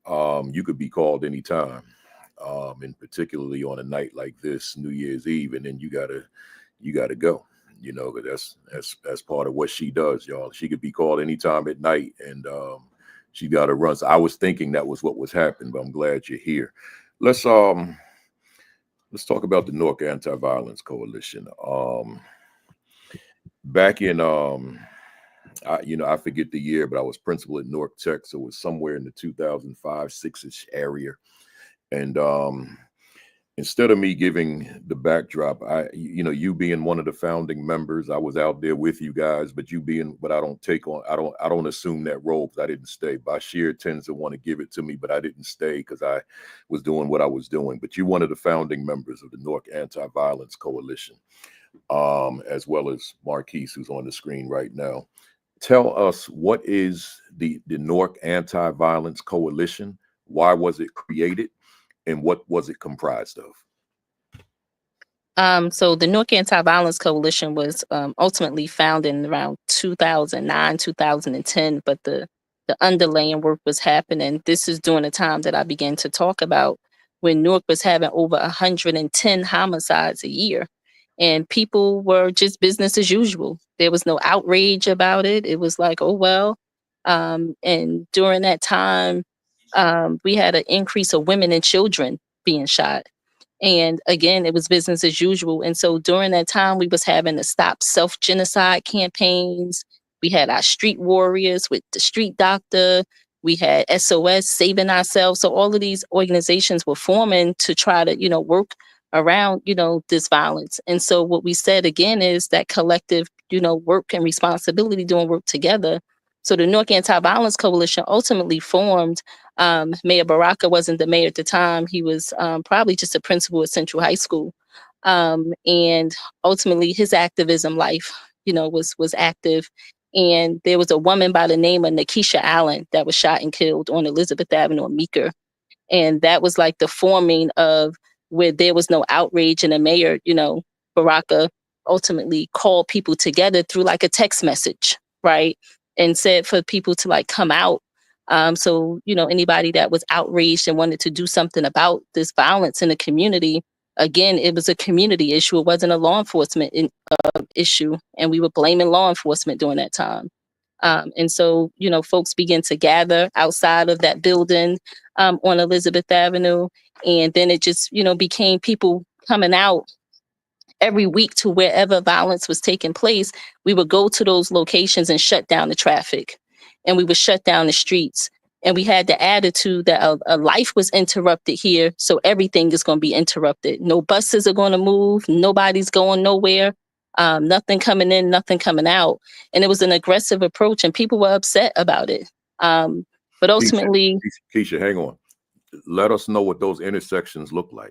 you could be called anytime, and particularly on a night like this, New Year's Eve, and then you gotta go. Because that's part of what she does, y'all. She could be called anytime at night, and she got to run. So I was thinking that was what was happening, but I'm glad you're here. Let's talk about the Newark Anti-Violence Coalition. Back in I forget the year, but I was principal at Newark Tech, so it was somewhere in the 2005-6ish area. And instead of me giving the backdrop, you being one of the founding members, I was out there with you guys, but I don't assume that role because I didn't stay. Bashir tends to want to give it to me, but I didn't stay because I was doing what I was doing. But you're one of the founding members of the Newark Anti-Violence Coalition, as well as Marquise, who's on the screen right now. Tell us, what is the Newark Anti-Violence Coalition? Why was it created? And what was it comprised of? So the Newark Anti-Violence Coalition was ultimately founded in around 2009, 2010, but the underlying work was happening. This is during the time that I began to talk about when Newark was having over 110 homicides a year. And people were just business as usual. There was no outrage about it. It was like, oh, well. And during that time, we had an increase of women and children being shot. And again, it was business as usual. And so during that time, we was having to stop self-genocide campaigns. We had our street warriors with the street doctor. We had SOS, Saving Ourselves. So all of these organizations were forming to try to, work around, this violence. And so what we said again is that collective, work and responsibility, doing work together. So the Newark Anti-Violence Coalition ultimately formed. Mayor Baraka wasn't the mayor at the time. He was probably just a principal at Central High School. And ultimately his activism life, was active. And there was a woman by the name of Nakisha Allen that was shot and killed on Elizabeth Avenue in Meeker. And that was like the forming of where there was no outrage, and the mayor, Baraka ultimately called people together through like a text message, right? And said for people to like come out. So, anybody that was outraged and wanted to do something about this violence in the community, again, it was a community issue. It wasn't a law enforcement issue. And we were blaming law enforcement during that time. And so, folks began to gather outside of that building on Elizabeth Avenue. And then it just, became people coming out every week to wherever violence was taking place. We would go to those locations and shut down the traffic, and we would shut down the streets. And we had the attitude that a life was interrupted here, so everything is going to be interrupted. No buses are going to move. Nobody's going nowhere. Nothing coming in, nothing coming out. And it was an aggressive approach, and people were upset about it. But ultimately... Keisha, hang on. Let us know what those intersections look like.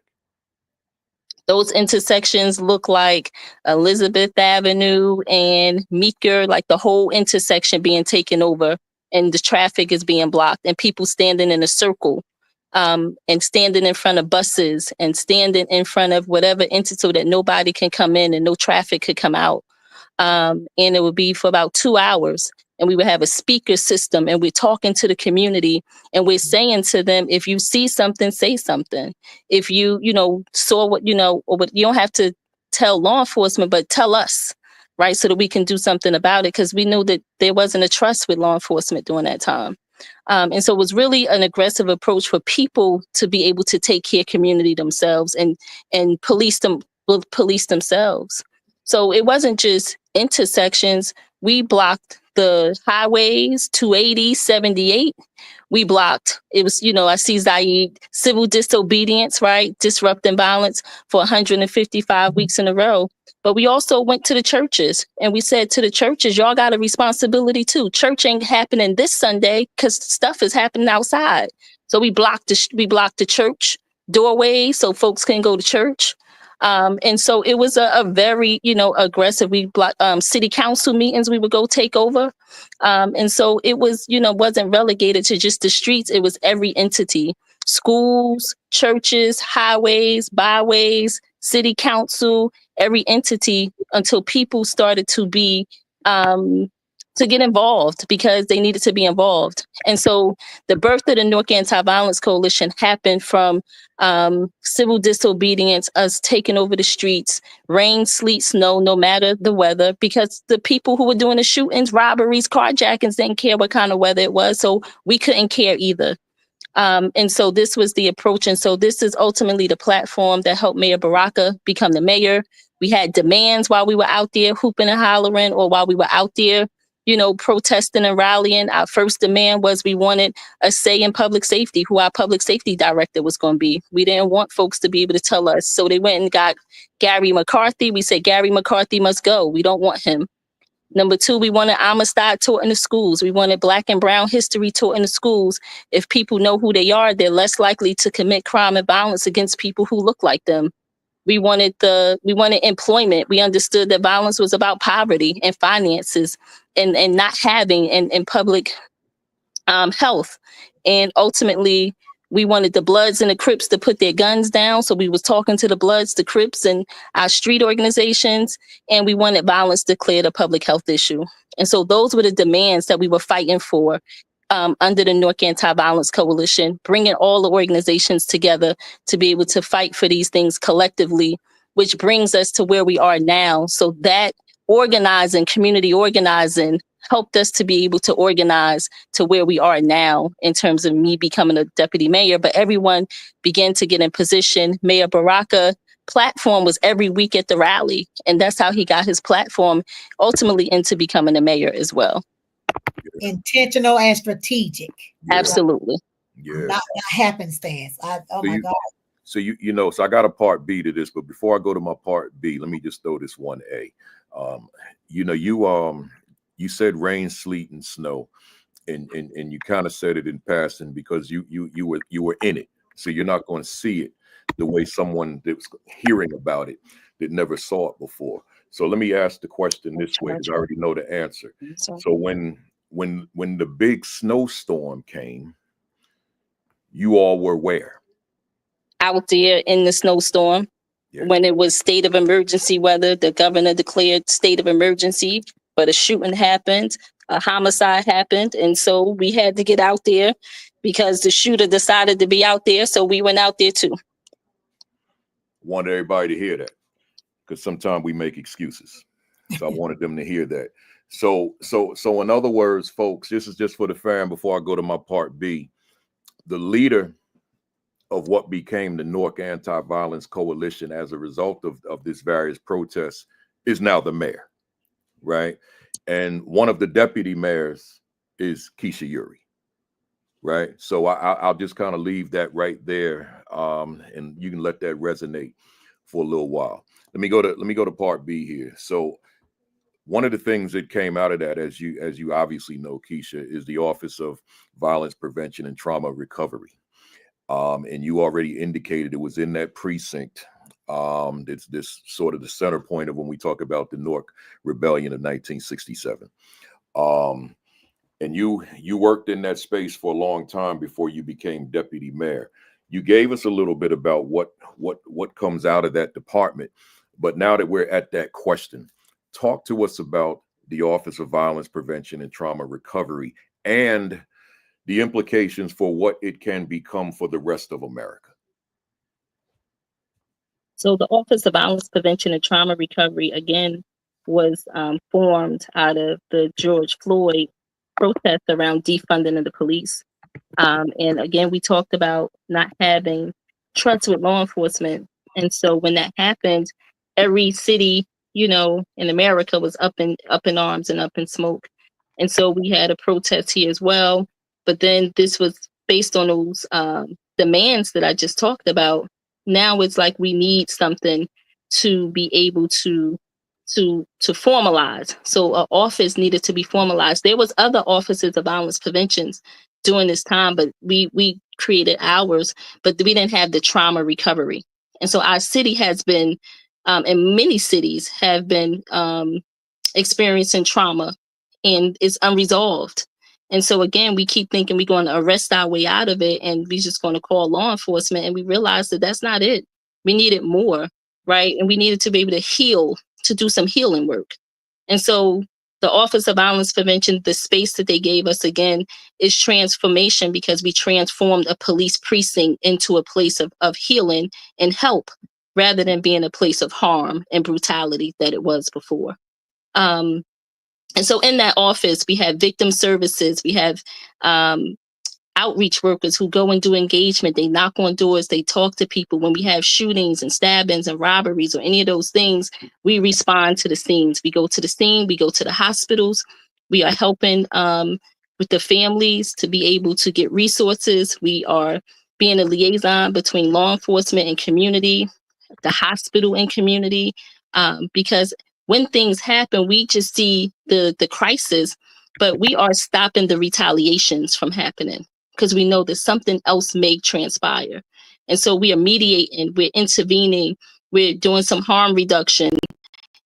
Those intersections look like Elizabeth Avenue and Meeker, like the whole intersection being taken over, and the traffic is being blocked, and people standing in a circle, and standing in front of buses, and standing in front of whatever so that nobody can come in and no traffic could come out. And it would be for about 2 hours. And we would have a speaker system, and we're talking to the community, and we're saying to them, if you see something, say something. If you, saw what, or what, you don't have to tell law enforcement, but tell us. right? So that we can do something about it, because we knew that there wasn't a trust with law enforcement during that time. And so it was really an aggressive approach for people to be able to take care of community themselves and police themselves. So it wasn't just intersections. We blocked the highways, 280, 78. We blocked. It was, I see Zaid, civil disobedience, right? Disrupting violence for 155 weeks in a row. But we also went to the churches and we said to the churches, y'all got a responsibility too. Church ain't happening this Sunday because stuff is happening outside. So we blocked the church doorway so folks can go to church. And so it was a very, aggressive. We blocked city council meetings. We would go take over. And so it was, wasn't relegated to just the streets. It was every entity, schools, churches, highways, byways, city council, every entity, until people started to be, to get involved because they needed to be involved. And so the birth of the Newark Anti-Violence Coalition happened from civil disobedience, us taking over the streets, rain, sleet, snow, no matter the weather, because the people who were doing the shootings, robberies, carjackings didn't care what kind of weather it was. So we couldn't care either. And so this was the approach. And so this is ultimately the platform that helped Mayor Baraka become the mayor. We had demands while we were out there hooping and hollering, or while we were out there, protesting and rallying. Our first demand was we wanted a say in public safety, who our public safety director was going to be. We didn't want folks to be able to tell us. So they went and got Gary McCarthy. We said, Gary McCarthy must go. We don't want him. Number two, we wanted Amistad taught in the schools. We wanted Black and Brown history taught in the schools. If people know who they are, they're less likely to commit crime and violence against people who look like them. We wanted employment. We understood that violence was about poverty and finances and not having and public health. And ultimately, we wanted the Bloods and the Crips to put their guns down. So we was talking to the Bloods, the Crips, and our street organizations. And we wanted violence declared a public health issue. And so those were the demands that we were fighting for under the Newark Anti-Violence Coalition, bringing all the organizations together to be able to fight for these things collectively, which brings us to where we are now. So that organizing, community organizing, helped us to be able to organize to where we are now in terms of me becoming a deputy mayor. But everyone began to get in position. Mayor Baraka platform was every week at the rally. And that's how he got his platform ultimately into becoming a mayor as well. Intentional and strategic. Yeah. Absolutely. Yeah. Not happenstance. My God. So so I got a part B to this, but before I go to my part B, let me just throw this 1A. You said rain, sleet, and snow, and you kind of said it in passing because you were in it, so you're not going to see it the way someone that's hearing about it that never saw it before. So let me ask the question this way, because I already know the answer. So when the big snowstorm came, you all were where? Out there in the snowstorm. Yeah. When it was state of emergency weather, the governor declared state of emergency, but a shooting happened, a homicide happened. And so we had to get out there because the shooter decided to be out there. So we went out there too. Wanted everybody to hear that, because sometimes we make excuses. So I wanted them to hear that. So in other words, folks, this is just for the fam before I go to my part B. The leader of what became the Newark Anti-Violence Coalition as a result of this various protests is now the mayor, right? And one of the deputy mayors is Keisha Uri, right? So I'll just kind of leave that right there, and you can let that resonate for a little while. Let me go to part B here. So one of the things that came out of that, as you obviously know, Keisha, is the Office of Violence Prevention and Trauma Recovery. And you already indicated it was in that precinct. It's this sort of the center point of when we talk about the Newark Rebellion of 1967. And you worked in that space for a long time before you became deputy mayor. You gave us a little bit about what comes out of that department. But now that we're at that question, talk to us about the Office of Violence Prevention and Trauma Recovery and the implications for what it can become for the rest of America. So the Office of Violence Prevention and Trauma Recovery, again, was formed out of the George Floyd protest around defunding of the police. And again, we talked about not having trust with law enforcement. And so when that happened, every city, in America was up in arms and up in smoke. And so we had a protest here as well. But then this was based on those demands that I just talked about. Now it's like we need something to be able to formalize. So an office needed to be formalized. There was other offices of violence prevention during this time, but we created ours, but we didn't have the trauma recovery. And so our city has been, and many cities have been experiencing trauma, and it's unresolved. And so again, we keep thinking we're going to arrest our way out of it, and we're just going to call law enforcement, and we realize that that's not it. We needed more, right? And we needed to be able to heal, to do some healing work. And so the Office of Violence Prevention, the space that they gave us again is transformation, because we transformed a police precinct into a place of healing and help, rather than being a place of harm and brutality that it was before. And so in that office, we have victim services, we have outreach workers who go and do engagement. They knock on doors, they talk to people. When we have shootings and stabbings and robberies or any of those things, we respond to the scenes. We go to the scene, we go to the hospitals. We are helping with the families to be able to get resources. We are being a liaison between law enforcement and community, the hospital and community, because when things happen, we just see the crisis, but we are stopping the retaliations from happening, because we know that something else may transpire. And so we are mediating, we're intervening, we're doing some harm reduction,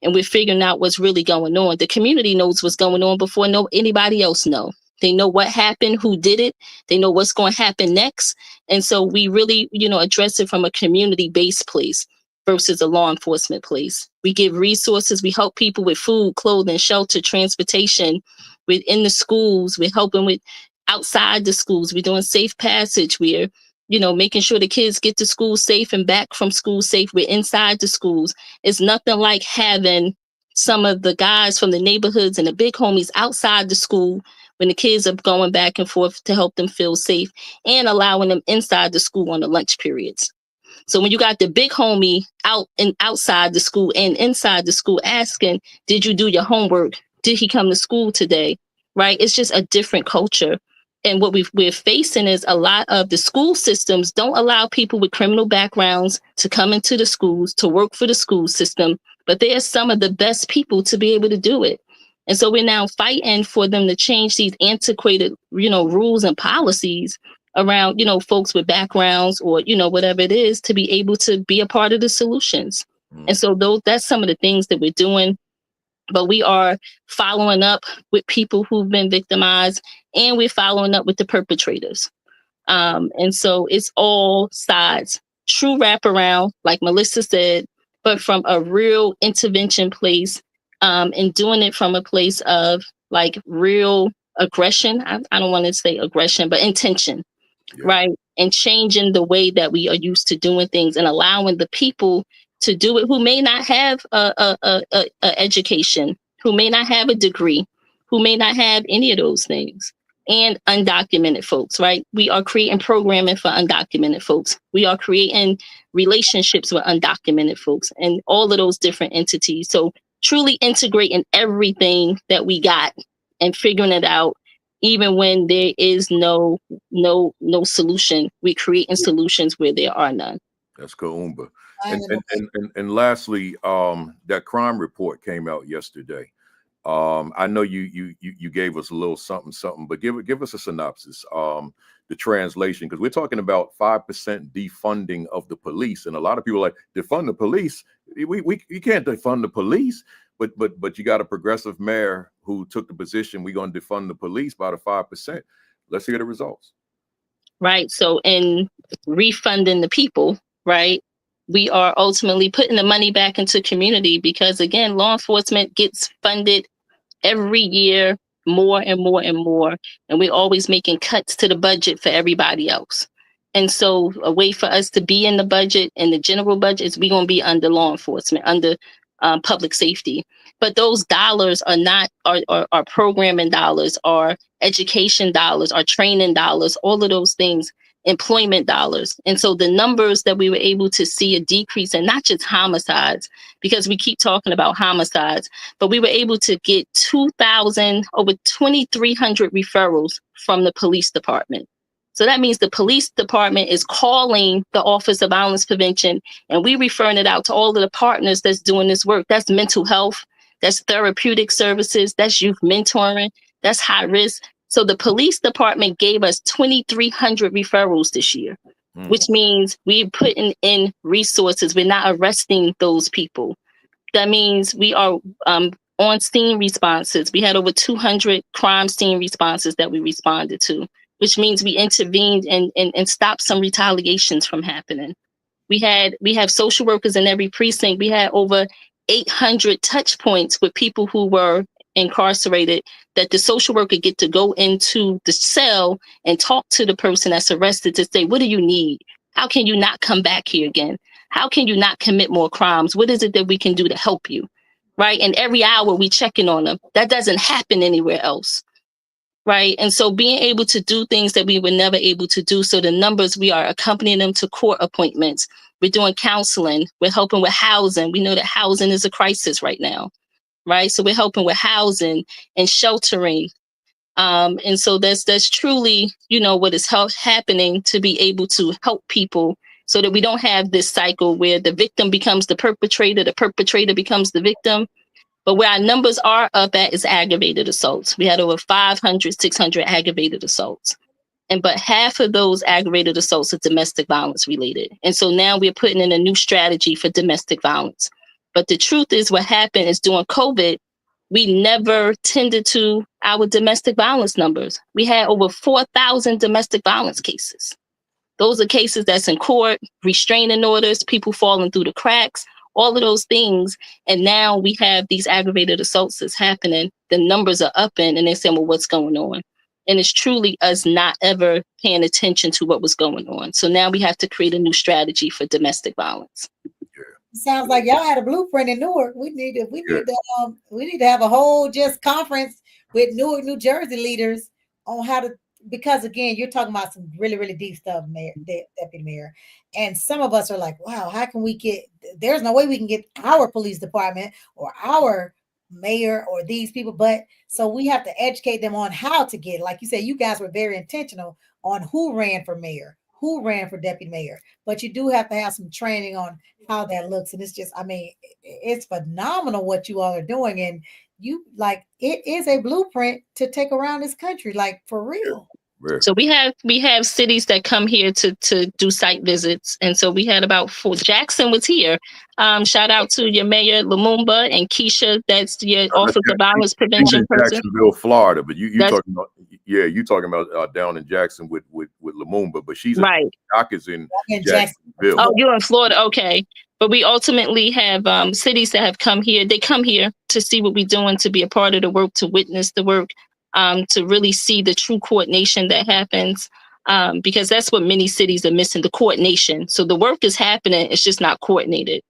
and we're figuring out what's really going on. The community knows what's going on before anybody else know. They know what happened, who did it, they know what's going to happen next. And so we really, address it from a community-based place versus a law enforcement place. We give resources, we help people with food, clothing, shelter, transportation. Within the schools, we're helping with outside the schools. We're doing safe passage. We're, making sure the kids get to school safe and back from school safe. We're inside the schools. It's nothing like having some of the guys from the neighborhoods and the big homies outside the school when the kids are going back and forth to help them feel safe, and allowing them inside the school on the lunch periods. So when you got the big homie out and outside the school and inside the school asking, did you do your homework? Did he come to school today? Right? It's just a different culture. And what we're facing is a lot of the school systems don't allow people with criminal backgrounds to come into the schools, to work for the school system, but they are some of the best people to be able to do it. And so we're now fighting for them to change these antiquated, rules and policies around, folks with backgrounds or, whatever it is, to be able to be a part of the solutions. And so that's some of the things that we're doing. But we are following up with people who've been victimized, and we're following up with the perpetrators. And so it's all sides, true wraparound, like Melissa said, but from a real intervention place, and doing it from a place of like real aggression. I don't want to say aggression, but intention. Yeah. Right. And changing the way that we are used to doing things, and allowing the people to do it who may not have a education, who may not have a degree, who may not have any of those things, and undocumented folks, right? We are creating programming for undocumented folks. We are creating relationships with undocumented folks and all of those different entities. So truly integrating everything that we got and figuring it out. Even when there is no solution, we're creating solutions where there are none. That's Kaumba. And lastly, that crime report came out yesterday. I know you gave us a little something, but give us a synopsis, the translation, because we're talking about 5% defunding of the police, and a lot of people are like, defund the police. You can't defund the police, but you got a progressive mayor who took the position, we're going to defund the police by the 5%. Let's hear the results. Right. So in refunding the people, right, we are ultimately putting the money back into community, because again, law enforcement gets funded every year more and more and more, and we're always making cuts to the budget for everybody else. And so a way for us to be in the budget, and the general budget, is we're going to be under law enforcement, under public safety. But those dollars are not are programming dollars, are education dollars, are training dollars, all of those things, employment dollars. And so the numbers that we were able to see a decrease in, not just homicides, because we keep talking about homicides, but we were able to get over 2,300 referrals from the police department. So that means the police department is calling the Office of Violence Prevention, and we referring it out to all of the partners that's doing this work. That's mental health, that's therapeutic services, that's youth mentoring, that's high risk. So the police department gave us 2,300 referrals this year, which means we're putting in resources. We're not arresting those people. That means we are on scene responses. We had over 200 crime scene responses that we responded to, which means we intervened and stopped some retaliations from happening. We have social workers in every precinct. We had over 800 touch points with people who were incarcerated, that the social worker get to go into the cell and talk to the person that's arrested to say, what do you need? How can you not come back here again? How can you not commit more crimes? What is it that we can do to help you? Right? And every hour we checking on them. That doesn't happen anywhere else. Right. And so being able to do things that we were never able to do. So the numbers, we are accompanying them to court appointments. We're doing counseling. We're helping with housing. We know that housing is a crisis right now. Right. So we're helping with housing and sheltering. And so that's truly, what is happening to be able to help people so that we don't have this cycle where the victim becomes the perpetrator becomes the victim. But where our numbers are up at is aggravated assaults. We had over 500, 600 aggravated assaults. But half of those aggravated assaults are domestic violence related. And so now we're putting in a new strategy for domestic violence. But the truth is, what happened is during COVID, we never tended to our domestic violence numbers. We had over 4,000 domestic violence cases. Those are cases that's in court, restraining orders, people falling through the cracks, all of those things. And now we have these aggravated assaults that's happening. The numbers are upping and they're saying, well, what's going on? And it's truly us not ever paying attention to what was going on. So now we have to create a new strategy for domestic violence. Sounds like y'all had a blueprint in Newark. We need to have a whole just conference with Newark, New Jersey leaders on how to, because again, you're talking about some really, really deep stuff, Deputy Mayor. And some of us are like, wow, how can we there's no way we can get our police department or our mayor or these people, but so we have to educate them on how to get it. Like you said, you guys were very intentional on who ran for mayor, who ran for deputy mayor, but you do have to have some training on how that looks. And it's just, it's phenomenal what you all are doing. And it is a blueprint to take around this country, like for real. So we have cities that come here to do site visits. And so we had about 4. Jackson was here. Shout out to your mayor, Lumumba, and Keisha. That's your Office of Violence Prevention person. Jacksonville, Florida. But you talking about down in Jackson with Lumumba, but she's right. Doc is in Jacksonville. Oh, you're in Florida. Okay. But we ultimately have cities that have come here. They come here to see what we're doing, to be a part of the work, to witness the work. To really see the true coordination that happens, because that's what many cities are missing, the coordination. So the work is happening, it's just not coordinated.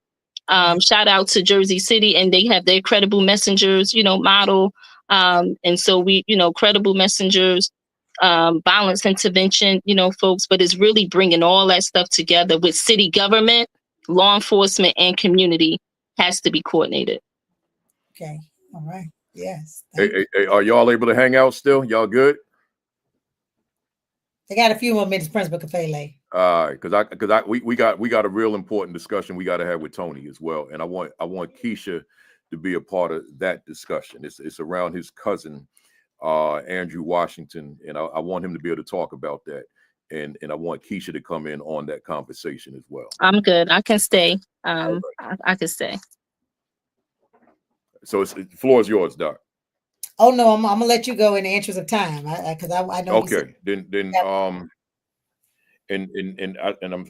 Shout out to Jersey City, and they have their credible messengers, model. And so we, credible messengers, violence intervention, folks, but it's really bringing all that stuff together with city government, law enforcement, and community has to be coordinated. Okay. All right. Yes. Hey, are y'all able to hang out still? Y'all good? They got a few more minutes, Principal Kafele. All right, because we got a real important discussion we got to have with Tony as well, and I want Keisha to be a part of that discussion. It's around his cousin, Andrew Washington, and I want him to be able to talk about that, and I want Keisha to come in on that conversation as well. I'm good. I can stay. Right. I can stay. So the floor is yours, Doc. Oh no, I'm gonna let you go in the interest of time, because I know. Okay, then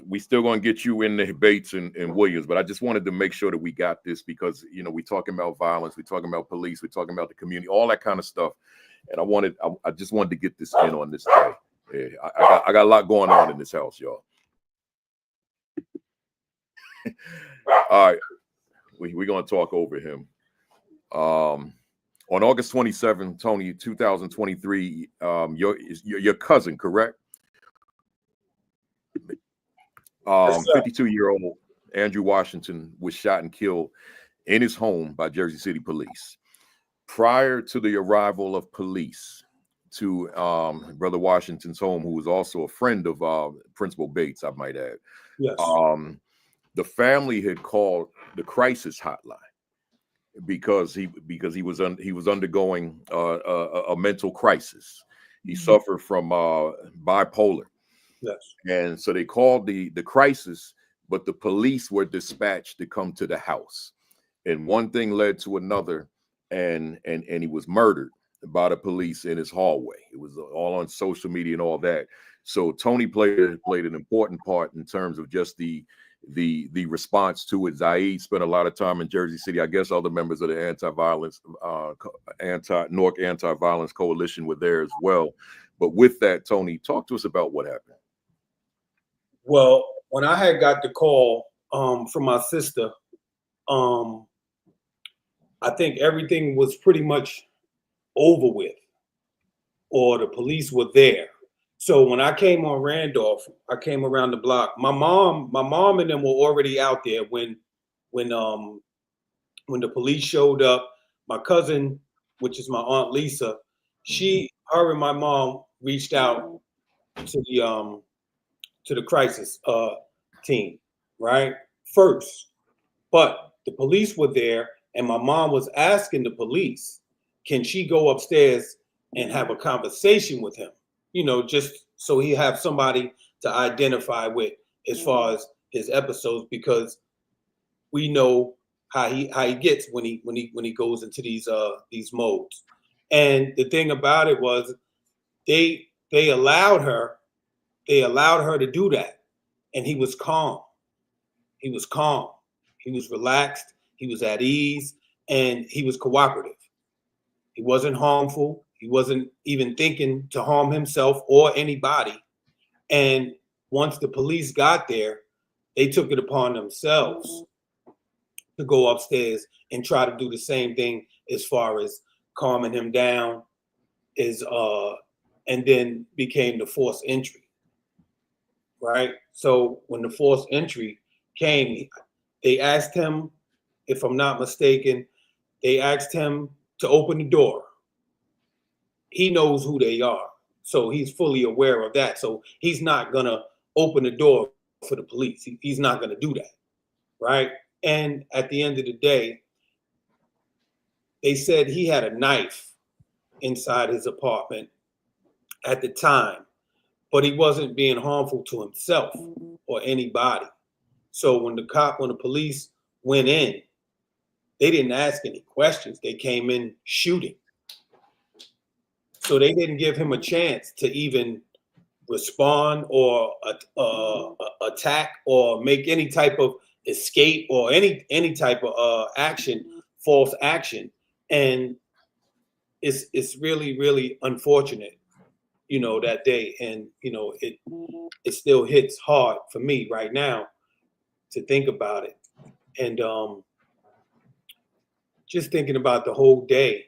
we still gonna get you in the Bates and Williams, but I just wanted to make sure that we got this because we talking about violence, we talking about police, we talking about the community, all that kind of stuff, and I just wanted to get this in on this day. Yeah, I got a lot going on in this house, y'all. All right. we're going to talk over him. On August 27, Tony, 2023, your cousin, correct? 52-year-old Andrew Washington was shot and killed in his home by Jersey City police. Prior to the arrival of police to Brother Washington's home, who was also a friend of Principal Bates, I might add. Yes. The family had called the crisis hotline because he was undergoing a mental crisis. He suffered from bipolar. Yes. And so they called the crisis, but the police were dispatched to come to the house. And one thing led to another, and he was murdered by the police in his hallway. It was all on social media and all that. So Tony played an important part in terms of just the response to it. Zaid spent a lot of time in Jersey City. I guess other members of the Newark Anti-Violence Coalition were there as well. But with that, Tony, talk to us about what happened. Well, when I had got the call from my sister, I think everything was pretty much over with, or the police were there. So when I came on Randolph, I came around the block. My mom and them were already out there when the police showed up. My cousin, which is my Aunt Lisa, her and my mom reached out to the crisis team, right? First. But the police were there, and my mom was asking the police, can she go upstairs and have a conversation with him? You know, just so he have somebody to identify with as far as his episodes, because we know how he gets when he goes into these modes. And the thing about it was they allowed her to do that, and he was calm. He was calm. He was relaxed. He was at ease, and he was cooperative. He wasn't harmful. He wasn't even thinking to harm himself or anybody. And once the police got there, they took it upon themselves to go upstairs and try to do the same thing as far as calming him down, and then became the forced entry, right? So when the forced entry came, they asked him, if I'm not mistaken, they asked him to open the door. He knows who they are, so he's fully aware of that. So he's not gonna open the door for the police. He's not gonna do that, right? And at the end of the day, they said he had a knife inside his apartment at the time, but he wasn't being harmful to himself or anybody. So when the police went in, they didn't ask any questions. They came in shooting. So they didn't give him a chance to even respond or attack or make any type of escape or any type of action, false action. And it's really, really unfortunate, you know, that day. And, you know, it still hits hard for me right now to think about it. And just thinking about the whole day,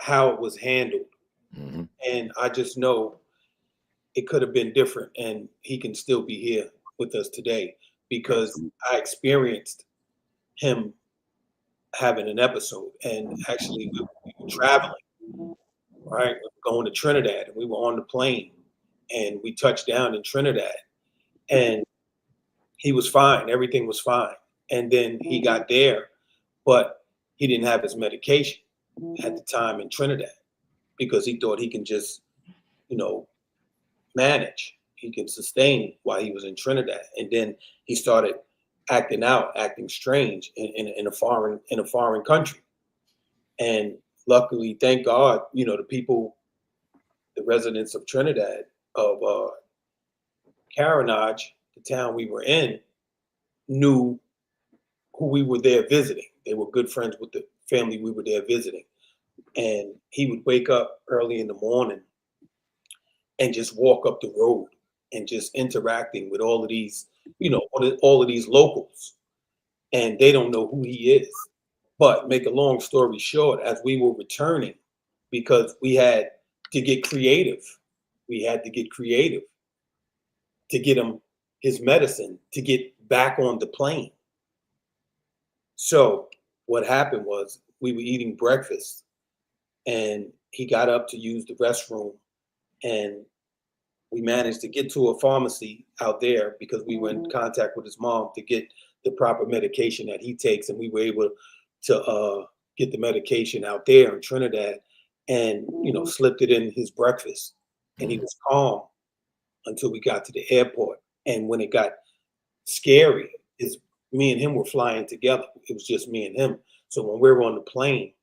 how it was handled. Mm-hmm. And I just know it could have been different, and he can still be here with us today because I experienced him having an episode. And actually we were traveling, right? We were going to Trinidad, and we were on the plane, and we touched down in Trinidad, and he was fine. Everything was fine. And then he got there, but he didn't have his medication at the time in Trinidad because he thought he can just, you know, manage. He can sustain while he was in Trinidad. And then he started acting strange in a foreign country. And luckily, thank God, you know, the residents of Trinidad, of Carenage, the town we were in, knew who we were there visiting. They were good friends with the family we were there visiting. And he would wake up early in the morning and just walk up the road and just interacting with all of these, you know, all of these locals. and they don't know who he is. But make a long story short, as we were returning, because we had to get creative, to get him his medicine, to get back on the plane. So what happened was we were eating breakfast, and he got up to use the restroom, and we managed to get to a pharmacy out there because we were in contact with his mom to get the proper medication that he takes, and we were able to get the medication out there in Trinidad, and slipped it in his breakfast, and he was calm until we got to the airport. And when it got scary, is me and him were flying together. It was just me and him. So when we were on the plane,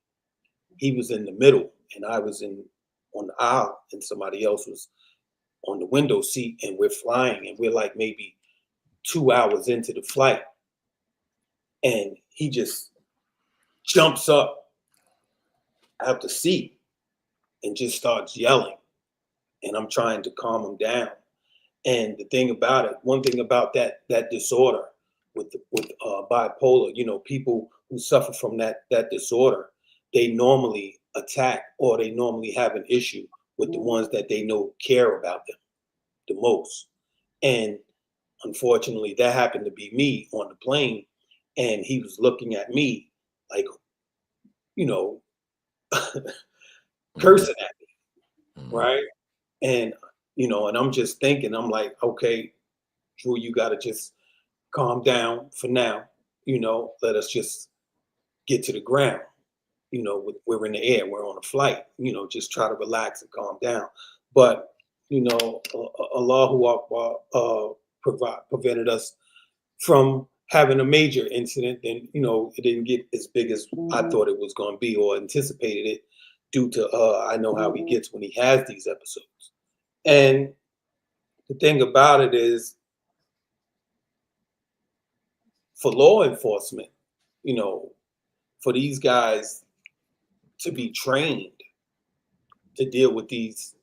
he was in the middle, and I was on the aisle, and somebody else was on the window seat, and we're flying, and we're like maybe 2 hours into the flight, and he just jumps up out the seat and just starts yelling, and I'm trying to calm him down. And the thing about it, one thing about that disorder with bipolar, people who suffer from that disorder, they normally attack, or they normally have an issue with the ones that they know care about them the most. And unfortunately, that happened to be me on the plane, and he was looking at me like, cursing at me, right? And and I'm just thinking, I'm like, okay, Drew, you got to just calm down for now. Let us just get to the ground. We're in the air, we're on a flight. Just try to relax and calm down. But Allahu Akbar prevented us from having a major incident. And it didn't get as big as I thought it was going to be, or anticipated it, due to I know how he gets when he has these episodes. And the thing about it is, for law enforcement, for these guys to be trained to deal with these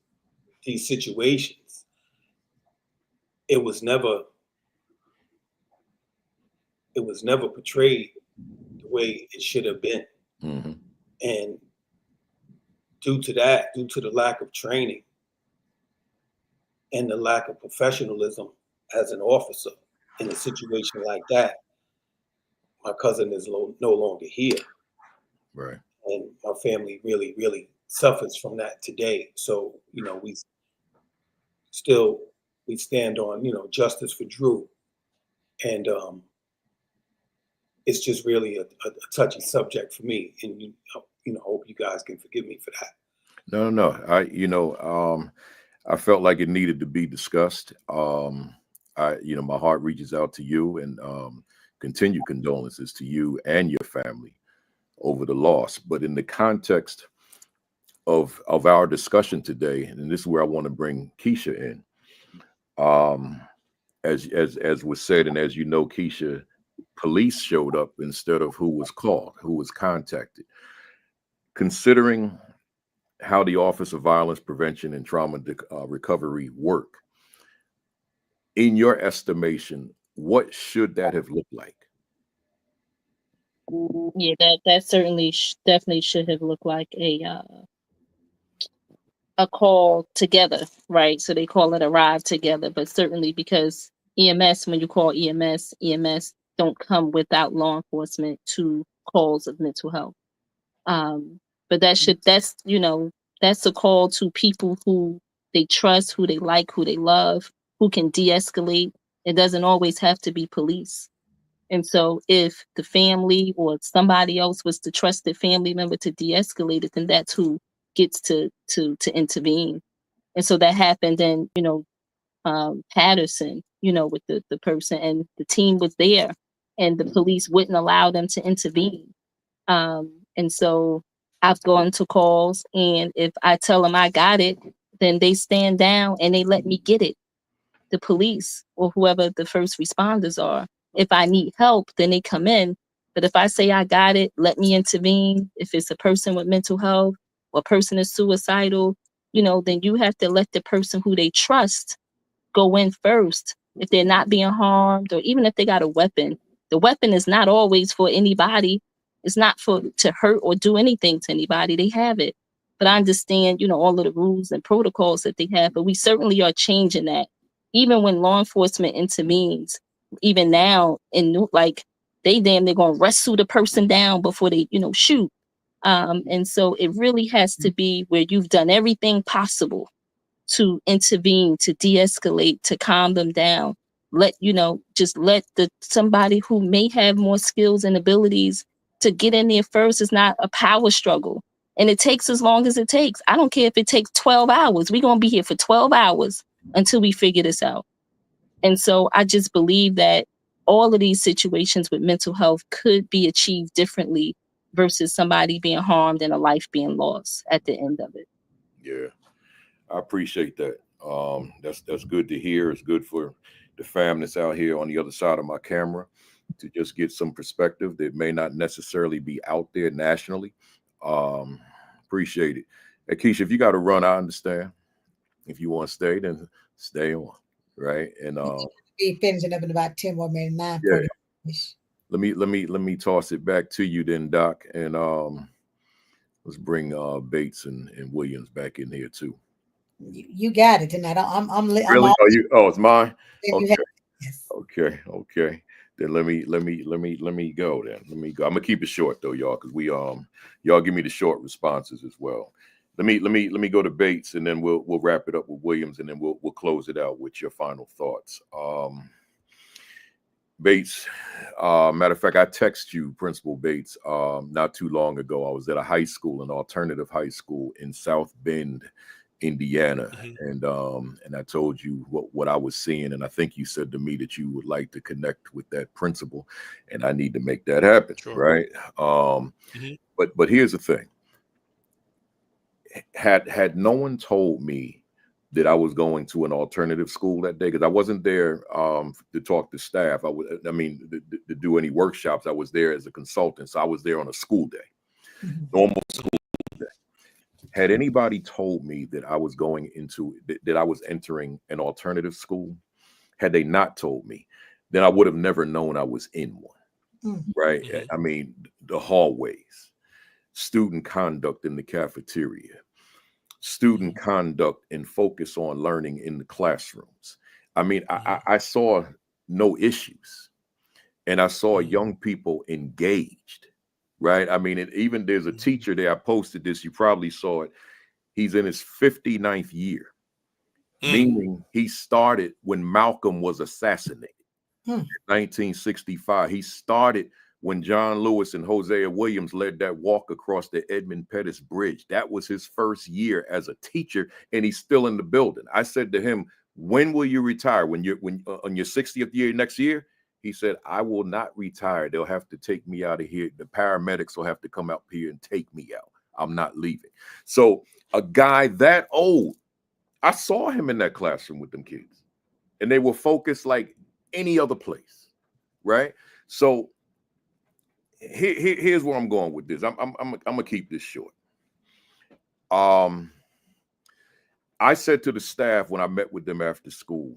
situations, it was never portrayed the way it should have been. Mm-hmm. And due to the lack of training and the lack of professionalism as an officer in a situation like that, my cousin is no longer here. Right. And my family really, really suffers from that today. So, we stand on, justice for Drew. And it's just really a touchy subject for me. And, hope you guys can forgive me for that. No. I felt like it needed to be discussed. My heart reaches out to you, and continue condolences to you and your family over the loss. But in the context of our discussion today, and this is where I want to bring Keisha in. As was said, and as you know, Keisha, police showed up instead of who was called, who was contacted. Considering how the Office of Violence Prevention and Trauma Recovery work, in your estimation, what should that have looked like? Yeah, that certainly definitely should have looked like a call together, right? So they call it a ride together, but certainly because EMS, when you call EMS don't come without law enforcement to calls of mental health. But that's a call to people who they trust, who they like, who they love, who can de-escalate. It doesn't always have to be police. And so if the family or somebody else was the trusted family member to de-escalate it, then that's who gets to intervene. And so that happened in, Patterson, with the person, and the team was there, and the police wouldn't allow them to intervene. And so I've gone to calls, and if I tell them I got it, then they stand down and they let me get it. The police or whoever the first responders are. If I need help, then they come in. But if I say I got it, let me intervene. If it's a person with mental health or a person is suicidal, then you have to let the person who they trust go in first. If they're not being harmed, or even if they got a weapon, The weapon is not always for anybody. It's not for to hurt or do anything to anybody. They have it. But I understand, all of the rules and protocols that they have, but we certainly are changing that. Even when law enforcement intervenes, even now like they they're gonna wrestle the person down before they, shoot. And so it really has to be where you've done everything possible to intervene, to de-escalate, to calm them down. Just let somebody who may have more skills and abilities to get in there first. Is not a power struggle. And it takes as long as it takes. I don't care if it takes 12 hours. We're going to be here for 12 hours until we figure this out. And so I just believe that all of these situations with mental health could be achieved differently versus somebody being harmed and a life being lost at the end of it. Yeah, I appreciate that. That's good to hear. It's good for the fam that's out here on the other side of my camera to just get some perspective that may not necessarily be out there nationally. Appreciate it. Hey, Keisha, if you got to run, I understand. If you want to stay, then stay on, right? And be finishing up in about 10 more minutes. 9:40. Yeah. Let me toss it back to you then, Doc, and let's bring Bates and Williams back in here too. You got it tonight. I'm really. It's mine. Okay. Yes. Okay. Then let me go. Then let me go. I'm gonna keep it short though, y'all, because we y'all give me the short responses as well. Let me go to Bates, and then we'll wrap it up with Williams, and then we'll close it out with your final thoughts. Bates, matter of fact, I text you, Principal Bates, not too long ago. I was at a high school, an alternative high school in South Bend, Indiana, and I told you what I was seeing, and I think you said to me that you would like to connect with that principal, and I need to make that happen, right? But here's the thing: had no one told me that I was going to an alternative school that day, because I wasn't there to talk to staff. To do any workshops. I was there as a consultant, so I was there on a school day, normal school day. Had anybody told me that I was going into that I was entering an alternative school, had they not told me, then I would have never known I was in one. Right? I mean, the hallways, student conduct in the cafeteria, student conduct and focus on learning in the classrooms. I mean, I saw no issues, and I saw young people engaged, right? I mean, even there's a teacher there. I posted this. You probably saw it. He's in his 59th year, meaning he started when Malcolm was assassinated in 1965. He started when John Lewis and Hosea Williams led that walk across the Edmund Pettus Bridge. That was his first year as a teacher, and he's still in the building. I said to him, "When will you retire? When on your 60th year next year?" He said, "I will not retire. They'll have to take me out of here. The paramedics will have to come out here and take me out. I'm not leaving." So a guy that old, I saw him in that classroom with them kids, and they were focused like any other place, right? So here's where I'm going with this. I'm gonna keep this short. I said to the staff when I met with them after school,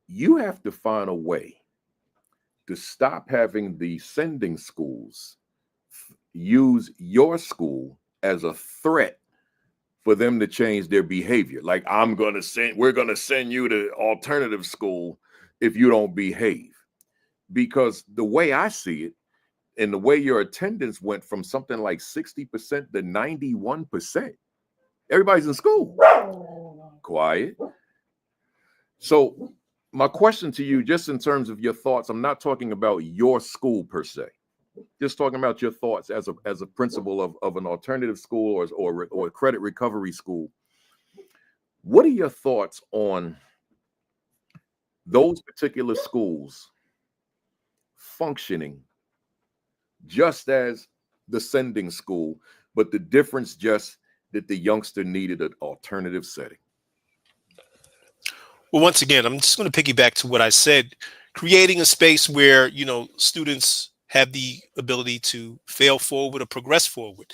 you have to find a way to stop having the sending schools use your school as a threat for them to change their behavior. Like, we're gonna send you to alternative school if you don't behave. Because the way I see it, and the way your attendance went from something like 60% to 91%, everybody's in school. Quiet. So my question to you, just in terms of your thoughts, I'm not talking about your school per se, just talking about your thoughts as a principal of an alternative school or a credit recovery school. What are your thoughts on those particular schools functioning just as the sending school, but the difference just that the youngster needed an alternative setting? Well, once again, I'm just going to piggyback to what I said, creating a space where, students have the ability to fail forward or progress forward.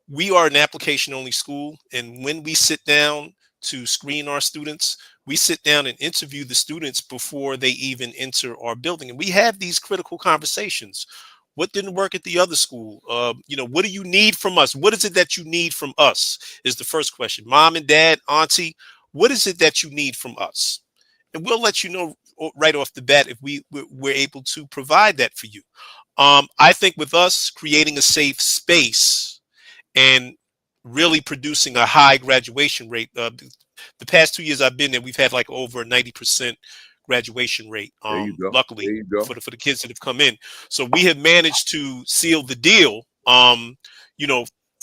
We are an application only school. And when we sit down to screen our students. We sit down and interview the students before they even enter our building. And we have these critical conversations. What didn't work at the other school? What do you need from us? What is it that you need from us is the first question. Mom and dad, auntie, what is it that you need from us? And we'll let you know right off the bat if we're able to provide that for you. I think with us creating a safe space and really producing a high graduation rate, the past 2 years I've been there, we've had like over a 90% graduation rate. There you go. Luckily There you go. for the kids that have come in. So we have managed to seal the deal,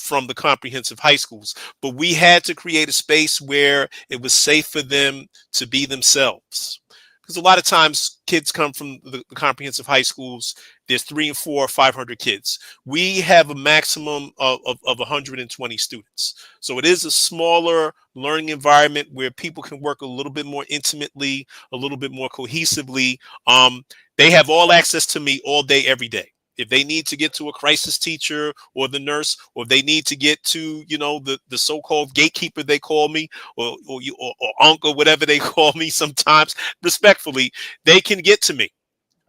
from the comprehensive high schools, but we had to create a space where it was safe for them to be themselves. Because a lot of times kids come from the comprehensive high schools, there's 300 and 400 or 500 kids. We have a maximum of 120 students. So it is a smaller learning environment where people can work a little bit more intimately, a little bit more cohesively. They have all access to me all day, every day. If they need to get to a crisis teacher or the nurse, or if they need to get to, the so-called gatekeeper, they call me, or uncle, whatever they call me sometimes, respectfully, they can get to me.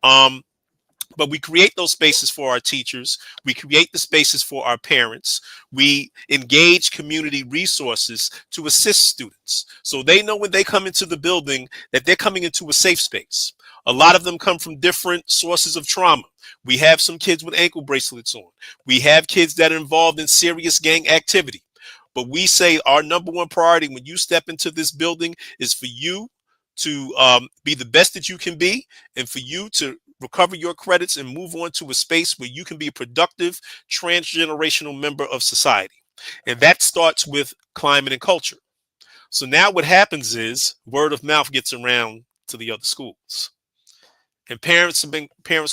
But we create those spaces for our teachers. We create the spaces for our parents. We engage community resources to assist students. So they know when they come into the building that they're coming into a safe space. A lot of them come from different sources of trauma. We have some kids with ankle bracelets on. We have kids that are involved in serious gang activity. But we say our number one priority when you step into this building is for you to be the best that you can be, and for you to recover your credits and move on to a space where you can be a productive transgenerational member of society. And that starts with climate and culture. So now what happens is word of mouth gets around to the other schools. And parents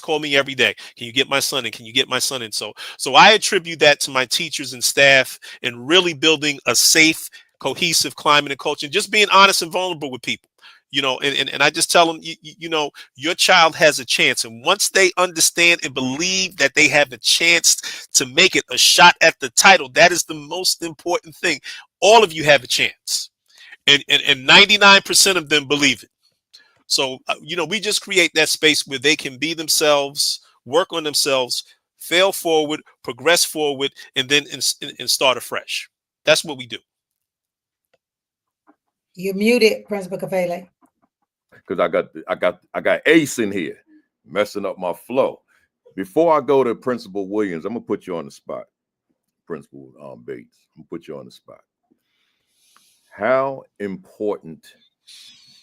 call me every day. Can you get my son in? Can you get my son in? So I attribute that to my teachers and staff and really building a safe, cohesive climate and culture, and just being honest and vulnerable with people. And I just tell them, your child has a chance. And once they understand and believe that they have a chance to make it a shot at the title, that is the most important thing. All of you have a chance. And 99% of them believe it. So, we just create that space where they can be themselves, work on themselves, fail forward, progress forward, and then and start afresh. That's what we do. You're muted, Principal Kafele. Because I got Ace in here messing up my flow. Before I go to Principal Williams, I'm gonna put you on the spot. Principal Bates, I'm gonna put you on the spot. How important,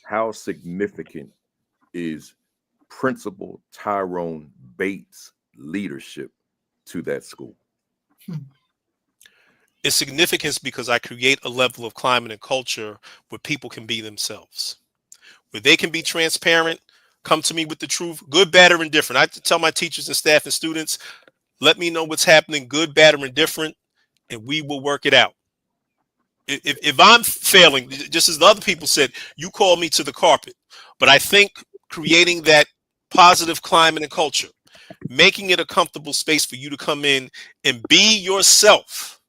how significant is Principal Tyrone Bates' leadership to that school? It's significant because I create a level of climate and culture where people can be themselves, where they can be transparent, come to me with the truth, good, bad, or indifferent. I tell my teachers and staff and students, let me know what's happening, good, bad, or indifferent, and we will work it out. If I'm failing, just as the other people said, you call me to the carpet. But I think creating that positive climate and culture, making it a comfortable space for you to come in and be yourself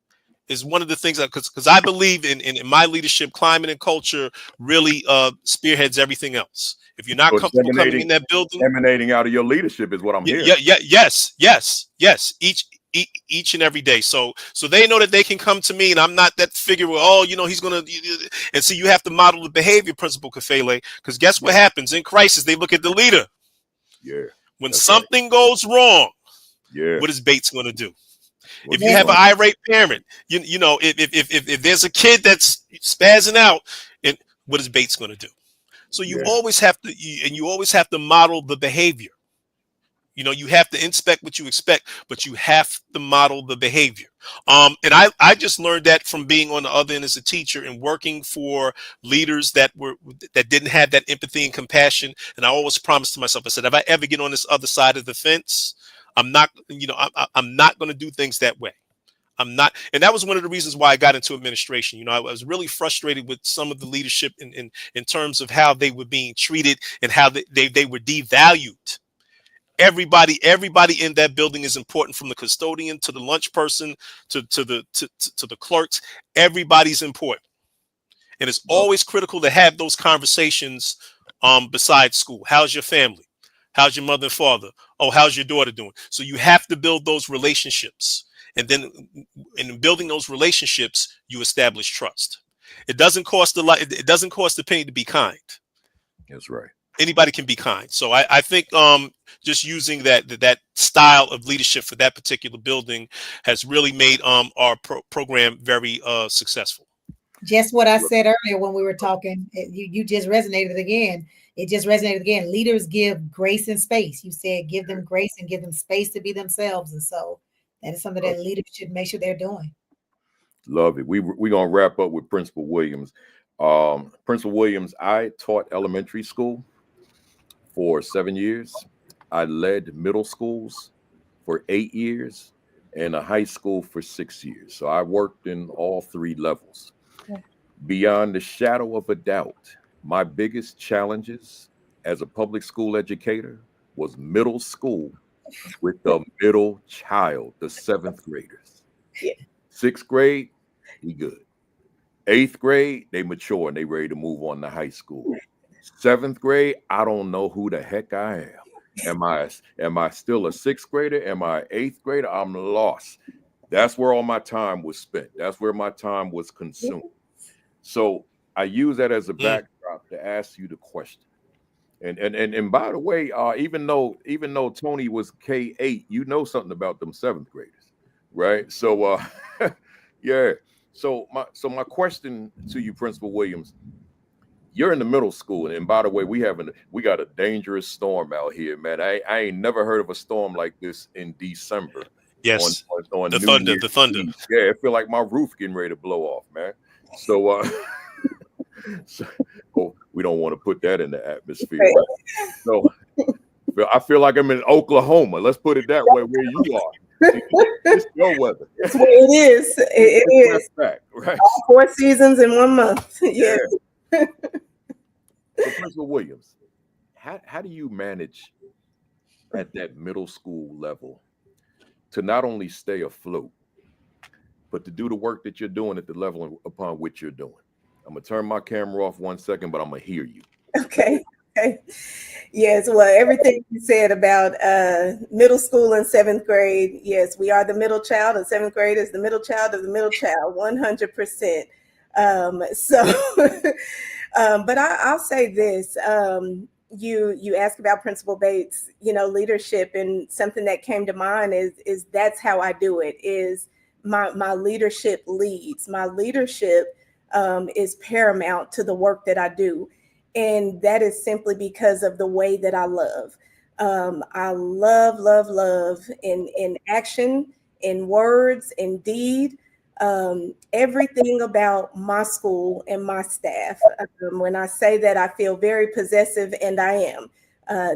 is one of the things that, because I believe in my leadership, climate and culture really spearheads everything else. If you're not comfortable coming in that building, emanating out of your leadership is what I'm hearing. Yes. Each and every day. So they know that they can come to me, and I'm not that figure where, he's gonna. And so you have to model the behavior, Principal Kafele, because guess what happens in crisis? They look at the leader. Yeah. When something goes wrong, what is Bates gonna do? If you have an irate parent, if there's a kid that's spazzing out, and what is Bates going to do? So you always have to model the behavior. You have to inspect what you expect, but you have to model the behavior. And I just learned that from being on the other end as a teacher and working for leaders that didn't have that empathy and compassion. And I always promised to myself, I said, if I ever get on this other side of the fence, I'm not going to do things that way. I'm not. And that was one of the reasons why I got into administration. I was really frustrated with some of the leadership in terms of how they were being treated and how they were devalued. Everybody in that building is important, from the custodian to the lunch person to the clerks. Everybody's important. And it's always critical to have those conversations besides school. How's your family? How's your mother and father? Oh, how's your daughter doing? So you have to build those relationships. And then in building those relationships, you establish trust. It doesn't cost a lot. It doesn't cost a penny to be kind. That's right. Anybody can be kind. So I think just using that style of leadership for that particular building has really made our program very successful. Just what I said earlier when we were talking, you just resonated again. It just resonated again. Leaders give grace and space. You said give them grace and give them space to be themselves. And so that is something that leaders should make sure they're doing. Love it. We're going to wrap up with Principal Williams. Principal Williams, I taught elementary school for 7 years. I led middle schools for 8 years and a high school for 6 years. So I worked in all three levels. Beyond the shadow of a doubt, my biggest challenges as a public school educator was middle school with the middle child, the 7th graders. 6th grade, we good. 8th grade, they mature and they ready to move on to high school. 7th grade, I don't know who the heck I am. Am I still a 6th grader? Am I an 8th grader? I'm lost. That's where all my time was spent. That's where my time was consumed. So I use that as a backdrop to ask you the question. And by the way, even though Tony was K8, you know something about them 7th graders, right? So yeah. So my question to you, Principal Williams, you're in the middle school, and by the way, we got a dangerous storm out here, man. I ain't never heard of a storm like this in December. Yes, on the New thunder, Year's the thunder. Eve. Yeah, I feel like my roof getting ready to blow off, man. So, we don't want to put that in the atmosphere. Right? So, I feel like I'm in Oklahoma. Let's put it that way, where you are. It's your weather. That's what it is. It is. Fact, right? All 4 seasons in 1 month. Yeah. So, Principal Williams, how do you manage at that middle school level to not only stay afloat, but to do the work that you're doing at the level upon which you're doing? I'm going to turn my camera off 1 second, but I'm going to hear you. Okay. Yes, well, everything you said about middle school and 7th grade, yes, we are the middle child, and 7th grade is the middle child of the middle child, 100%. But I'll say this. You asked about Principal Bates, leadership, and something that came to mind is that's how I do it, is my leadership leads. My leadership is paramount to the work that I do. And that is simply because of the way that I love. I love in action, in words, in deed, everything about my school and my staff. When I say that, I feel very possessive, and I am.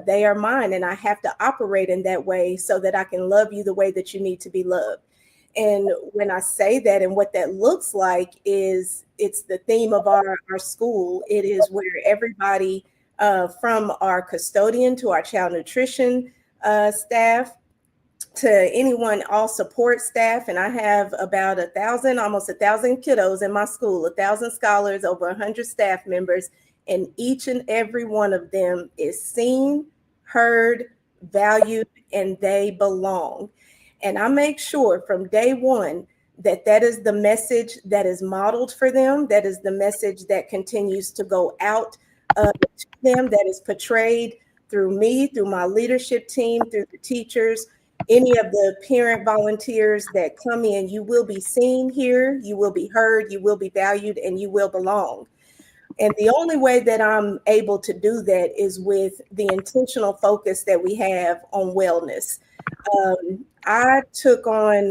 They are mine, and I have to operate in that way so that I can love you the way that you need to be loved. And when I say that, and what that looks like is, it's the theme of our school. It is where everybody from our custodian to our child nutrition staff to anyone, all support staff. And I have about almost 1,000 kiddos in my school, 1,000 scholars, over 100 staff members, and each and every one of them is seen, heard, valued, and they belong. And I make sure from day one that is the message that is modeled for them. That is the message that continues to go out to them, that is portrayed through me, through my leadership team, through the teachers, any of the parent volunteers that come in. You will be seen here, you will be heard, you will be valued, and you will belong. And the only way that I'm able to do that is with the intentional focus that we have on wellness. I took on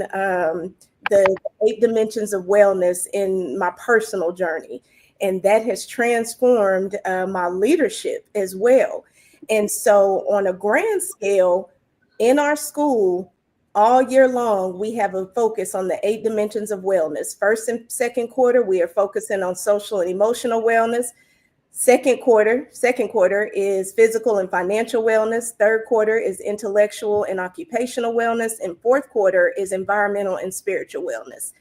the 8 dimensions of wellness in my personal journey, and that has transformed my leadership as well. And so on a grand scale, in our school, all year long, we have a focus on the 8 dimensions of wellness. First and second quarter, we are focusing on social and emotional wellness. Second quarter is physical and financial wellness. Third quarter is intellectual and occupational wellness. And fourth quarter is environmental and spiritual wellness.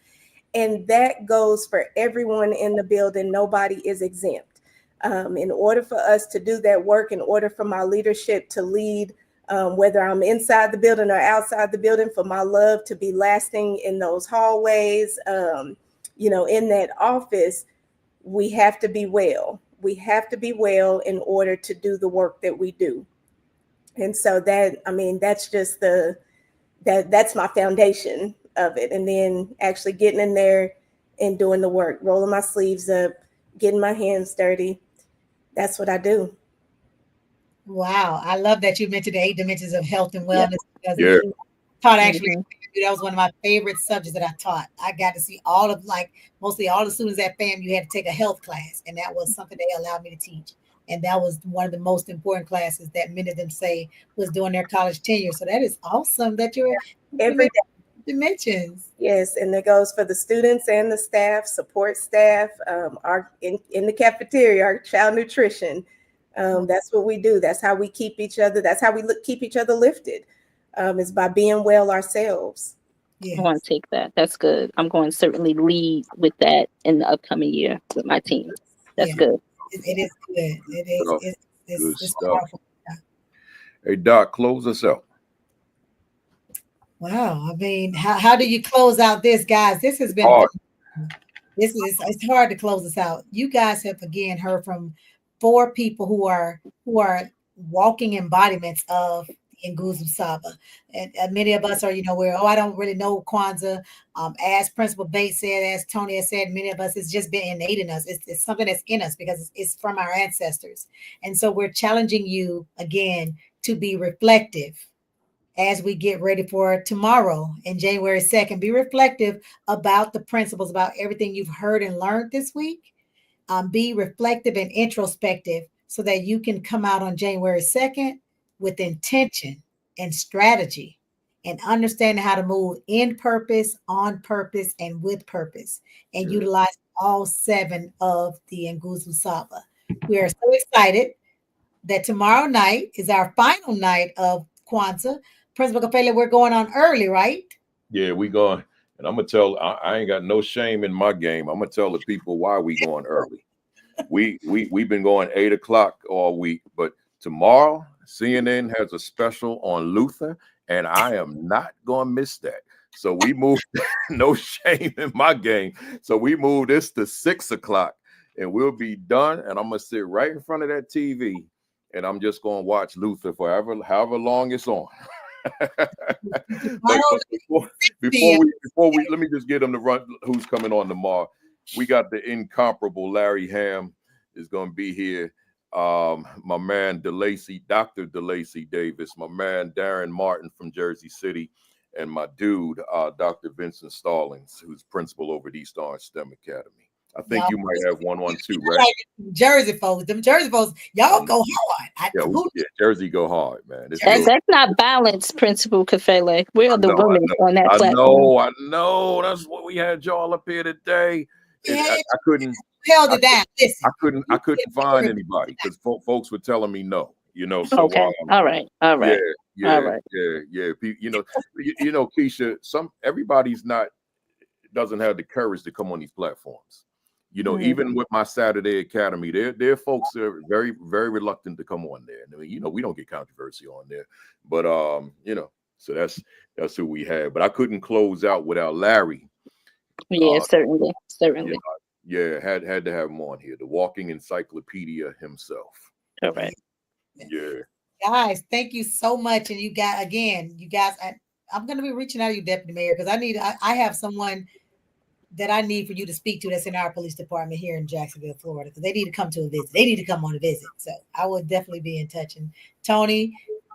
And that goes for everyone in the building. Nobody is exempt. In order for us to do that work, in order for my leadership to lead, whether I'm inside the building or outside the building, for my love to be lasting in those hallways, in that office, we have to be well. We have to be well in order to do the work that we do. And so that's just that's my foundation of it. And then actually getting in there and doing the work, rolling my sleeves up, getting my hands dirty. That's what I do. Wow. I love that you mentioned the 8 dimensions of health and wellness. Because Yeah. taught actually, that was one of my favorite subjects that I taught. I got to see mostly all the students at FAM, you had to take a health class. And that was something they allowed me to teach. And that was one of the most important classes that many of them say was during their college tenure. So that is awesome that you're every day. Dimensions. Yes, and that goes for the students and the staff, support staff, our in the cafeteria, our child nutrition. That's what we do. That's how we keep each other. That's how we keep each other lifted. Is by being well ourselves. Yes. I want to take that. That's good. I'm going to certainly lead with that in the upcoming year with my team. That's good. It is good. It is. Good It's stuff. powerful. Hey, Doc, close us out. Wow. I mean, how do you close out this, guys? This has been hard. It's hard to close this out. You guys have again heard from 4 people who are walking embodiments of Ngozo Saba. And many of us are, I don't really know Kwanzaa. As Principal Bates said, as Tony has said, many of us, it's just been innate in us. It's something that's in us because it's from our ancestors. And so we're challenging you again to be reflective as we get ready for tomorrow and January 2nd. Be reflective about the principles, about everything you've heard and learned this week. Be reflective and introspective so that you can come out on January 2nd with intention and strategy and understanding how to move in purpose, on purpose, and with purpose, and utilize all 7 of the Ngozo Saba. We are so excited that tomorrow night is our final night of Kwanzaa. Principal Kafele, we're going on early, right? Yeah, we going. And I'm going to tell, I ain't got no shame in my game. I'm going to tell the people why we going early. We've been going 8 o'clock all week, but tomorrow CNN has a special on Luther, and I am not going to miss that. So we moved, no shame in my game. So we moved this to 6 o'clock, and we'll be done. And I'm going to sit right in front of that TV, and I'm just going to watch Luther forever, however long it's on. But before we let me just get them to run who's coming on tomorrow. We got the incomparable Larry Ham is going to be here. My man Dr. DeLacy Davis, my man Darren Martin from Jersey City, and my dude Dr. Vincent Stallings, who's principal over at East Orange STEM Academy. I think you might have one too, right? Jersey folks, y'all go hard. Jersey go hard, man. That's not balanced, Principal Kafele. We're the women on that platform. I know. That's what we had y'all up here today. I couldn't held it down. Listen, I couldn't find anybody because folks were telling me no. So okay. All right. Yeah. All right. Keisha, everybody's doesn't have the courage to come on these platforms. Even with my Saturday Academy, there are folks that are very, very reluctant to come on there. I mean, we don't get controversy on there, but so that's who we had. But I couldn't close out without Larry. Yeah, certainly. Had to have him on here, the walking encyclopedia himself. All right. Yeah. Guys, thank you so much. And you guys, I'm going to be reaching out to you, Deputy Mayor, because I have someone that I need for you to speak to that's in our police department here in Jacksonville, Florida, because they need to come to a visit. They need to come on a visit. So I will definitely be in touch. And Tony,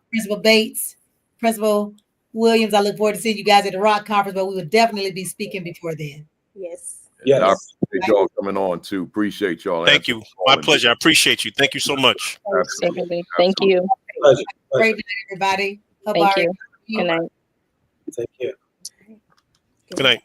Principal Bates, Principal Williams, I look forward to seeing you guys at the Rock Conference, but we will definitely be speaking before then. Yes. I appreciate y'all coming on too. Appreciate y'all. Thank you. My pleasure. I appreciate you. Thank you so much. Absolutely. Thank you. Pleasure. Great night, everybody. Thank you. Good night. Take care. Good night.